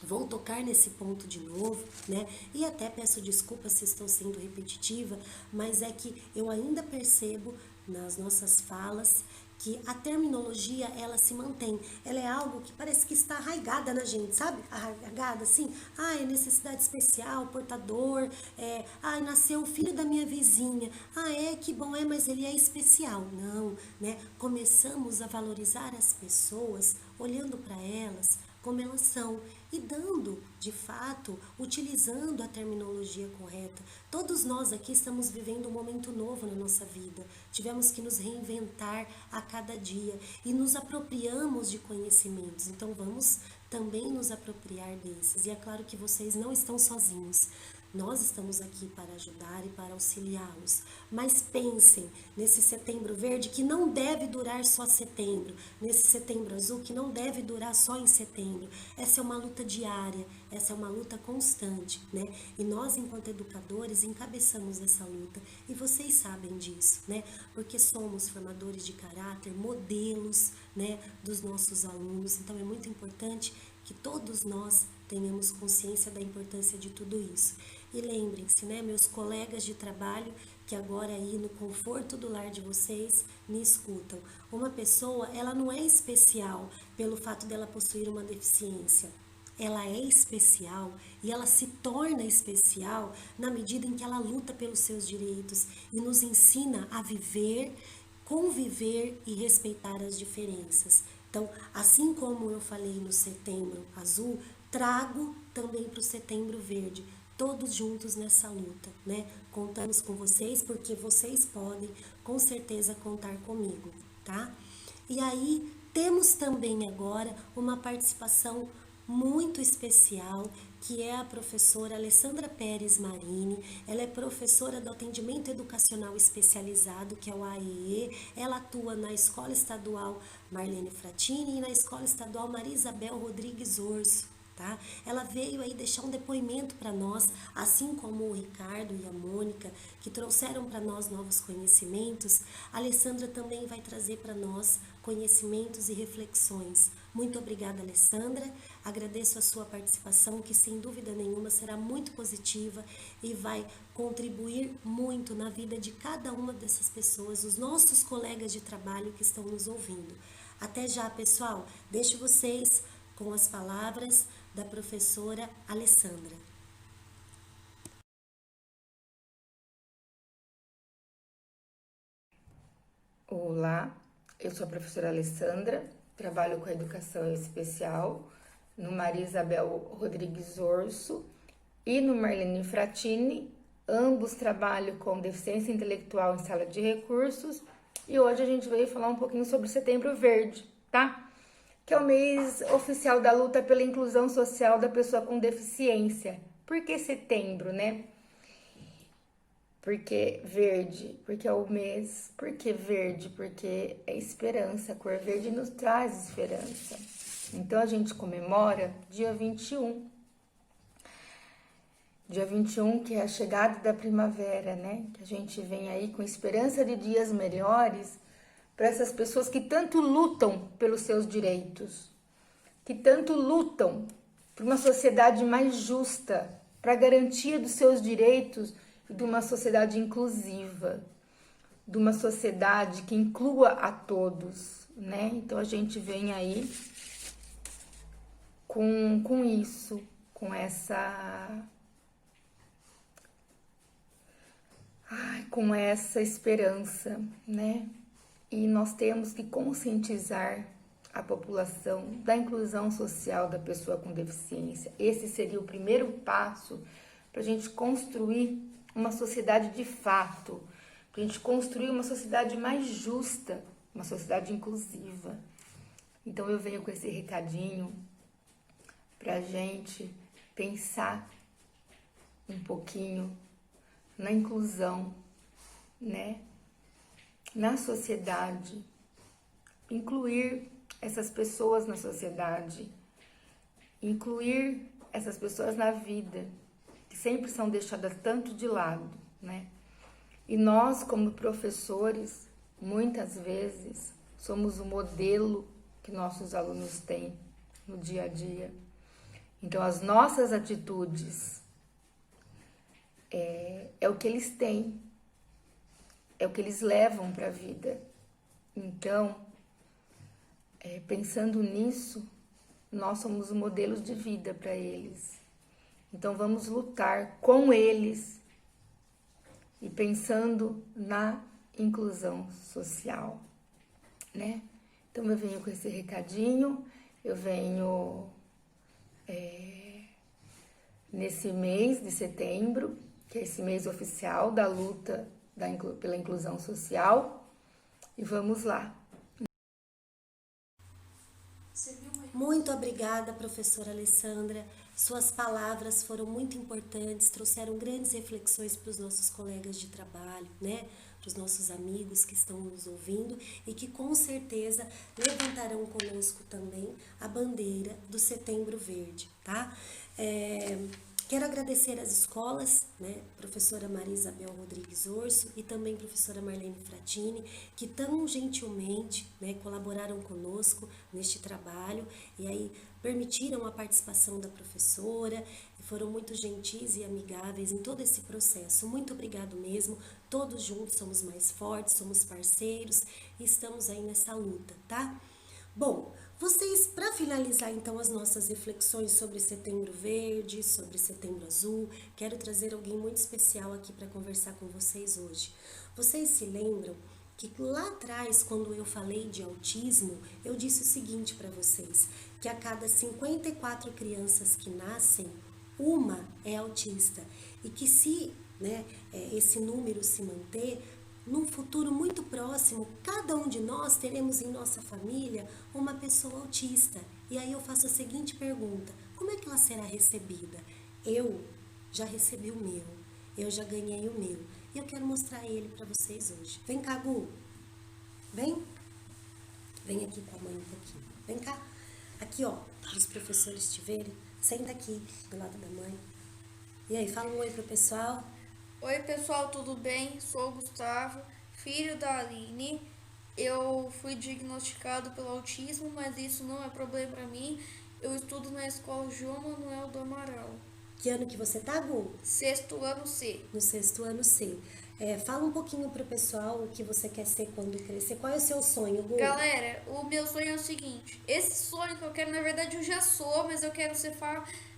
S12: Vou tocar nesse ponto de novo, né? E até peço desculpas se estou sendo repetitiva, mas é que eu ainda percebo nas nossas falas que a terminologia, ela se mantém. Ela é algo que parece que está arraigada na gente, sabe? Arraigada assim. É necessidade especial, portador. Nasceu o filho da minha vizinha. Que bom, mas ele é especial. Não, né? Começamos a valorizar as pessoas, olhando para elas como elas são e dando, de fato, utilizando a terminologia correta. Todos nós aqui estamos vivendo um momento novo na nossa vida. Tivemos que nos reinventar a cada dia e nos apropriamos de conhecimentos. Então vamos também nos apropriar desses. E é claro que vocês não estão sozinhos. Nós estamos aqui para ajudar e para auxiliá-los. Mas pensem nesse Setembro Verde que não deve durar só setembro, nesse Setembro Azul que não deve durar só em setembro. Essa é uma luta diária, essa é uma luta constante, né? E nós, enquanto educadores, encabeçamos essa luta. E vocês sabem disso, né? Porque somos formadores de caráter, modelos, né, dos nossos alunos. Então é muito importante que todos nós tenhamos consciência da importância de tudo isso. E lembrem-se, né, meus colegas de trabalho, que agora aí no conforto do lar de vocês me escutam. Uma pessoa, ela não é especial pelo fato dela possuir uma deficiência. Ela é especial e ela se torna especial na medida em que ela luta pelos seus direitos e nos ensina a viver, conviver e respeitar as diferenças. Então, assim como eu falei no Setembro Azul, trago também para o Setembro Verde, todos juntos nessa luta, né? Contamos com vocês porque vocês podem com certeza contar comigo, tá? E aí temos também agora uma participação muito especial, que é a professora Alessandra Pérez Marini. Ela é professora do Atendimento Educacional Especializado, que é o AEE. Ela atua na Escola Estadual Marlene Fratini e na Escola Estadual Maria Isabel Rodrigues Orso. Tá? Ela veio aí deixar um depoimento para nós, assim como o Ricardo e a Mônica, que trouxeram para nós novos conhecimentos. A Alessandra também vai trazer para nós conhecimentos e reflexões. Muito obrigada, Alessandra. Agradeço a sua participação, que sem dúvida nenhuma será muito positiva e vai contribuir muito na vida de cada uma dessas pessoas, os nossos colegas de trabalho que estão nos ouvindo. Até já, pessoal. Deixo vocês com as palavras da professora Alessandra.
S15: Olá, eu sou a professora Alessandra, trabalho com a educação especial no Maria Isabel Rodrigues Orso e no Marlene Fratini. Ambos trabalham com deficiência intelectual em sala de recursos e hoje a gente veio falar um pouquinho sobre o Setembro Verde, tá? Que é o mês oficial da luta pela inclusão social da pessoa com deficiência. Por que setembro, né? Porque verde, porque é o mês. Por que verde? Porque é esperança. A cor verde nos traz esperança. Então a gente comemora dia 21. Dia 21, que é a chegada da primavera, né? Que a gente vem aí com esperança de dias melhores para essas pessoas que tanto lutam pelos seus direitos, que tanto lutam por uma sociedade mais justa, para a garantia dos seus direitos e de uma sociedade inclusiva, de uma sociedade que inclua a todos, né? Então a gente vem aí com isso, com essa esperança, né? E nós temos que conscientizar a população da inclusão social da pessoa com deficiência. Esse seria o primeiro passo para a gente construir uma sociedade de fato, para a gente construir uma sociedade mais justa, uma sociedade inclusiva. Então eu venho com esse recadinho para a gente pensar um pouquinho na inclusão, né? Na sociedade, incluir essas pessoas na sociedade, incluir essas pessoas na vida, que sempre são deixadas tanto de lado, né? E nós, como professores, muitas vezes somos o modelo que nossos alunos têm no dia a dia. Então, as nossas atitudes é o que eles têm, é o que eles levam para a vida. Então, pensando nisso, nós somos modelos de vida para eles. Então, vamos lutar com eles e pensando na inclusão social, né? Então, eu venho com esse recadinho, eu venho nesse mês de setembro, que é esse mês oficial da luta pela inclusão social, e vamos lá.
S12: Muito obrigada, professora Alessandra. Suas palavras foram muito importantes, trouxeram grandes reflexões para os nossos colegas de trabalho, né? Para os nossos amigos que estão nos ouvindo e que com certeza levantarão conosco também a bandeira do Setembro Verde, tá? Quero agradecer às escolas, né, professora Maria Isabel Rodrigues Orso e também professora Marlene Fratini, que tão gentilmente, né, colaboraram conosco neste trabalho e aí permitiram a participação da professora, e foram muito gentis e amigáveis em todo esse processo. Muito obrigado mesmo, todos juntos somos mais fortes, somos parceiros e estamos aí nessa luta, tá? Bom, vocês, para finalizar então as nossas reflexões sobre Setembro Verde, sobre Setembro Azul, quero trazer alguém muito especial aqui para conversar com vocês hoje. Vocês se lembram que lá atrás, quando eu falei de autismo, eu disse o seguinte para vocês, que a cada 54 crianças que nascem, uma é autista, e que se, né, esse número se manter, num futuro muito próximo, cada um de nós teremos em nossa família uma pessoa autista. E aí eu faço a seguinte pergunta: como é que ela será recebida? Eu já recebi o meu, eu já ganhei o meu. E eu quero mostrar ele para vocês hoje. Vem cá, Gu. Vem. Vem aqui com a mãe um pouquinho. Vem cá. Aqui, ó, para os professores te verem. Senta aqui, do lado da mãe. E aí, fala um oi pro pessoal.
S16: Oi pessoal, tudo bem? Sou o Gustavo, filho da Aline. Eu fui diagnosticado pelo autismo, mas isso não é problema para mim. Eu estudo na escola João Manuel do Amaral.
S12: Que ano que você tá, Gu?
S16: 6º ano C.
S12: No 6º ano C. Fala um pouquinho pro pessoal o que você quer ser quando crescer. Qual é o seu sonho, Gu?
S16: Galera, o meu sonho é o seguinte. Esse sonho que eu quero, na verdade eu já sou, mas eu quero ser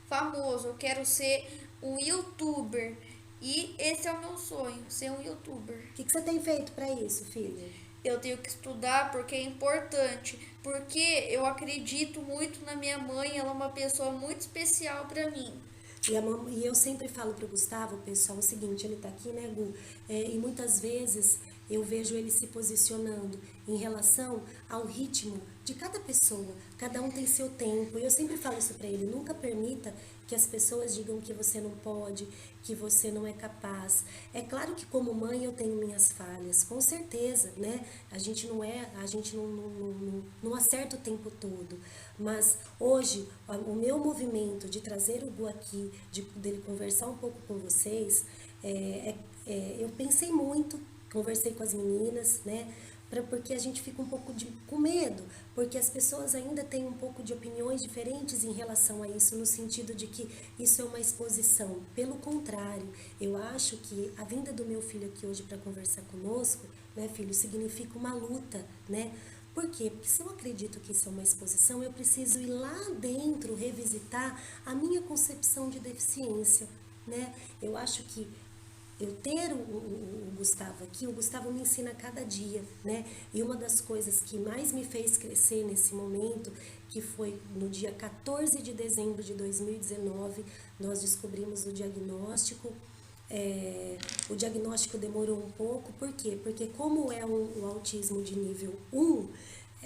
S16: famoso. Eu quero ser um youtuber. E esse é o meu sonho, ser um youtuber.
S12: O que você tem feito para isso, filha?
S16: Eu tenho que estudar porque é importante. Porque eu acredito muito na minha mãe, ela é uma pessoa muito especial para mim.
S12: E eu sempre falo pro Gustavo, pessoal, o seguinte, ele tá aqui, né, Gu? E muitas vezes eu vejo ele se posicionando em relação ao ritmo de cada pessoa. Cada um tem seu tempo. E eu sempre falo isso para ele, nunca permita que as pessoas digam que você não pode, que você não é capaz. É claro que como mãe eu tenho minhas falhas, com certeza, né? A gente não acerta o tempo todo. Mas hoje, o meu movimento de trazer o Gu aqui, dele conversar um pouco com vocês, eu pensei muito, conversei com as meninas, né? Porque a gente fica um pouco com medo, porque as pessoas ainda têm um pouco de opiniões diferentes em relação a isso, no sentido de que isso é uma exposição. Pelo contrário, eu acho que a vinda do meu filho aqui hoje para conversar conosco, né, filho, significa uma luta, né? Por quê? Porque se eu acredito que isso é uma exposição, eu preciso ir lá dentro revisitar a minha concepção de deficiência, né? Eu acho que eu ter o Gustavo aqui, o Gustavo me ensina a cada dia, né? E uma das coisas que mais me fez crescer nesse momento, que foi no dia 14 de dezembro de 2019, nós descobrimos o diagnóstico. O diagnóstico demorou um pouco, por quê? Porque como é um autismo de nível 1,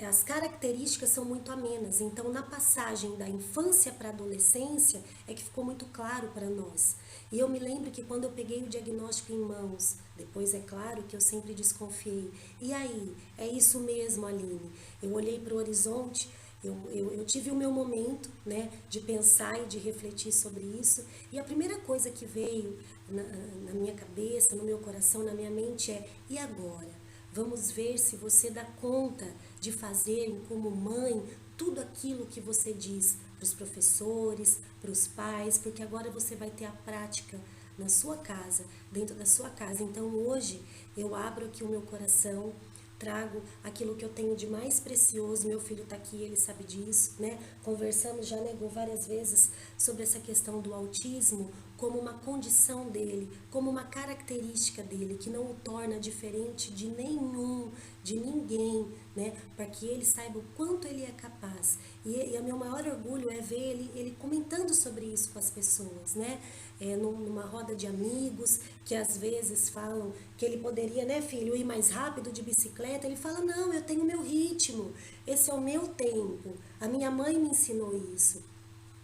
S12: as características são muito amenas. Então, na passagem da infância para a adolescência, é que ficou muito claro para nós. E eu me lembro que quando eu peguei o diagnóstico em mãos, depois é claro que eu sempre desconfiei. E aí? É isso mesmo, Aline? Eu olhei para o horizonte, eu tive o meu momento, né, de pensar e de refletir sobre isso. E a primeira coisa que veio na minha cabeça, no meu coração, na minha mente é: e agora? Vamos ver se você dá conta de fazer, como mãe, tudo aquilo que você diz para os professores, para os pais, porque agora você vai ter a prática na sua casa, dentro da sua casa. Então hoje eu abro aqui o meu coração, trago aquilo que eu tenho de mais precioso. Meu filho está aqui, ele sabe disso, né? Conversamos, já negou várias vezes sobre essa questão do autismo como uma condição dele, como uma característica dele, que não o torna diferente de ninguém, né? Para que ele saiba o quanto ele é capaz. E o meu maior orgulho é ver ele comentando sobre isso com as pessoas, né? Numa roda de amigos, que às vezes falam que ele poderia, né, filho, ir mais rápido de bicicleta. Ele fala: não, eu tenho meu ritmo, esse é o meu tempo, a minha mãe me ensinou isso.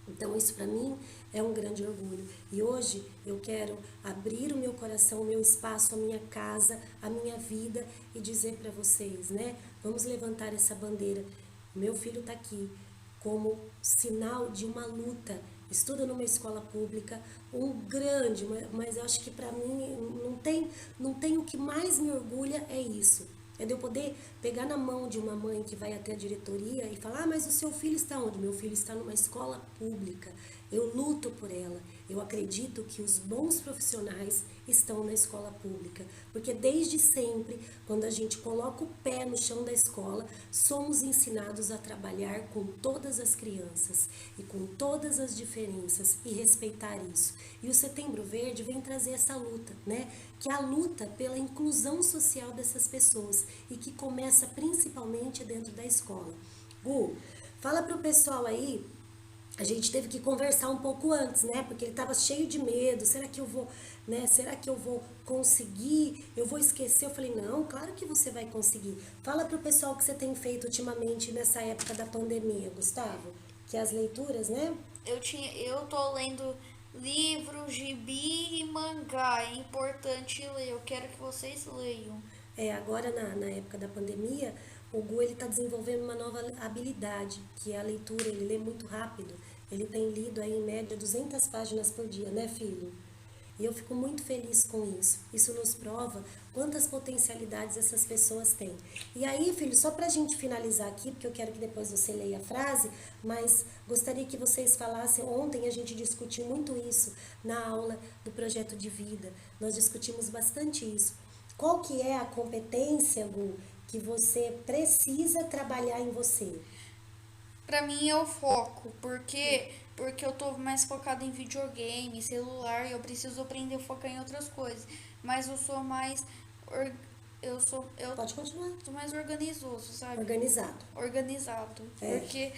S12: Então isso para mim é um grande orgulho. E hoje eu quero abrir o meu coração, o meu espaço, a minha casa, a minha vida e dizer para vocês, né? Vamos levantar essa bandeira. Meu filho está aqui como sinal de uma luta estuda numa escola pública, um grande, mas eu acho que para mim não tem o que mais me orgulha é isso. É de eu poder pegar na mão de uma mãe que vai até a diretoria e falar, mas o seu filho está onde? Meu filho está numa escola pública. Eu luto por ela. Eu acredito que os bons profissionais estão na escola pública, porque desde sempre, quando a gente coloca o pé no chão da escola, somos ensinados a trabalhar com todas as crianças e com todas as diferenças e respeitar isso. E o Setembro Verde vem trazer essa luta, né? Que é a luta pela inclusão social dessas pessoas e que começa principalmente dentro da escola. Gu, fala pro pessoal aí. A gente teve que conversar um pouco antes, né? Porque ele estava cheio de medo. Será que eu vou, né? Será que eu vou conseguir? Eu vou esquecer? Eu falei, não, claro que você vai conseguir. Fala pro pessoal o que você tem feito ultimamente nessa época da pandemia, Gustavo. Que é as leituras, né?
S16: Eu tô lendo livro, gibi e mangá. É importante ler. Eu quero que vocês leiam.
S12: Agora na época da pandemia, o Gu está desenvolvendo uma nova habilidade, que é a leitura. Ele lê muito rápido. Ele tem lido aí em média 200 páginas por dia, né, filho? E eu fico muito feliz com isso. Isso nos prova quantas potencialidades essas pessoas têm. E aí, filho, só pra gente finalizar aqui, porque eu quero que depois você leia a frase, mas gostaria que vocês falassem, ontem a gente discutiu muito isso na aula do projeto de vida. Nós discutimos bastante isso. Qual que é a competência, Gu, que você precisa trabalhar em você?
S16: Pra mim é o foco, porque eu tô mais focada em videogame, celular, e eu preciso aprender a focar em outras coisas. Mas eu sou mais
S12: Pode continuar.
S16: Sou mais organizoso, sabe?
S12: Organizado.
S16: Porque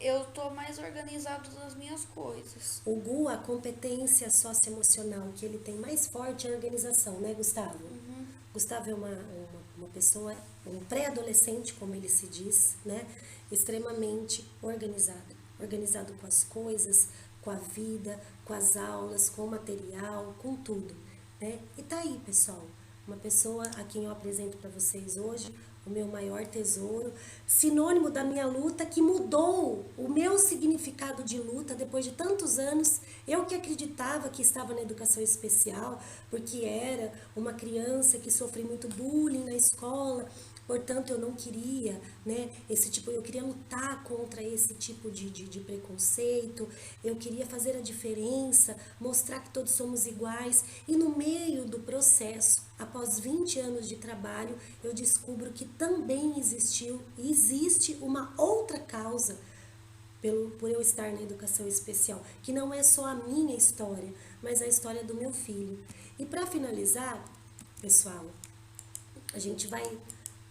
S16: eu tô mais organizado nas minhas coisas.
S12: O Gu, a competência socioemocional que ele tem mais forte é a organização, né, Gustavo?
S16: Uhum.
S12: Gustavo é uma pessoa, um pré-adolescente, como ele se diz, né? Extremamente organizado. Organizado com as coisas, com a vida, com as aulas, com o material, com tudo, né? E tá aí, pessoal, uma pessoa a quem eu apresento para vocês hoje, o meu maior tesouro, sinônimo da minha luta, que mudou o meu significado de luta depois de tantos anos. Eu que acreditava que estava na educação especial, porque era uma criança que sofreu muito bullying na escola, portanto eu não queria, né, eu queria lutar contra esse tipo de preconceito, eu queria fazer a diferença, mostrar que todos somos iguais, e no meio do processo, após 20 anos de trabalho, eu descubro que também existe uma outra causa por eu estar na educação especial, que não é só a minha história, mas a história do meu filho. E para finalizar, pessoal, a gente vai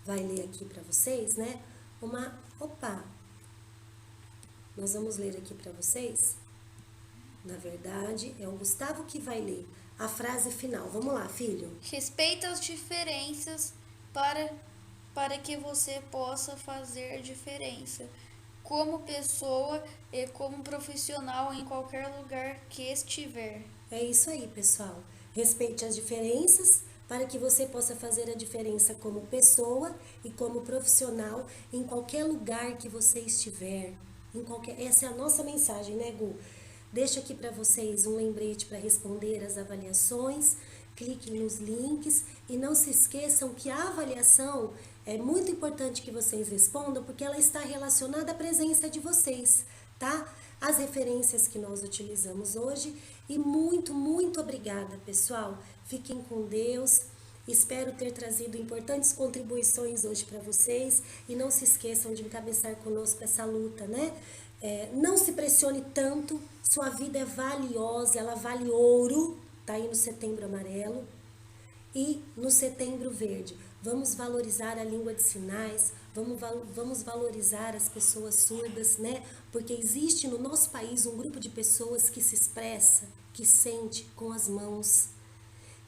S12: ler aqui para vocês, né? Nós vamos ler aqui para vocês. Na verdade, é o Gustavo que vai ler a frase final. Vamos lá, filho.
S16: Respeita as diferenças para que você possa fazer diferença, como pessoa e como profissional em qualquer lugar que estiver.
S12: É isso aí, pessoal. Respeite as diferenças para que você possa fazer a diferença como pessoa e como profissional em qualquer lugar que você estiver. Essa é a nossa mensagem, né, Gu? Deixo aqui para vocês um lembrete para responder as avaliações. Cliquem nos links e não se esqueçam que a avaliação é muito importante que vocês respondam, porque ela está relacionada à presença de vocês, tá? As referências que nós utilizamos hoje. E muito, muito obrigada, pessoal. Fiquem com Deus. Espero ter trazido importantes contribuições hoje para vocês. E não se esqueçam de encabeçar conosco essa luta, né? Não se pressione tanto. Sua vida é valiosa, ela vale ouro. Tá aí no Setembro Amarelo. E no Setembro Verde. Vamos valorizar a língua de sinais, vamos valorizar as pessoas surdas, né? Porque existe no nosso país um grupo de pessoas que se expressa, que sente com as mãos.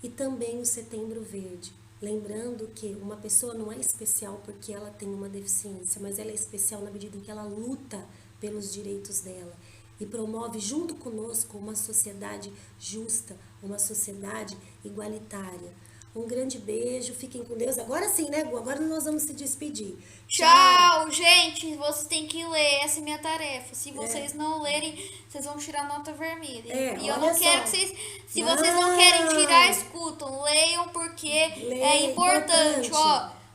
S12: E também o Setembro Verde. Lembrando que uma pessoa não é especial porque ela tem uma deficiência, mas ela é especial na medida em que ela luta pelos direitos dela e promove junto conosco uma sociedade justa, uma sociedade igualitária. Um grande beijo, fiquem com Deus. Agora sim, né, Gu? Agora nós vamos se despedir.
S16: Tchau, gente. Vocês têm que ler, essa é minha tarefa. Se vocês não lerem, vocês vão tirar nota vermelha. E eu não quero que vocês... Se vocês não querem tirar, escutam. Leiam porque é importante.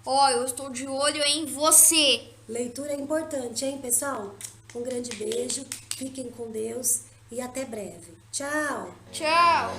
S16: Ó, eu estou de olho em você.
S12: Leitura é importante, hein, pessoal? Um grande beijo, fiquem com Deus e até breve. Tchau!
S16: Tchau!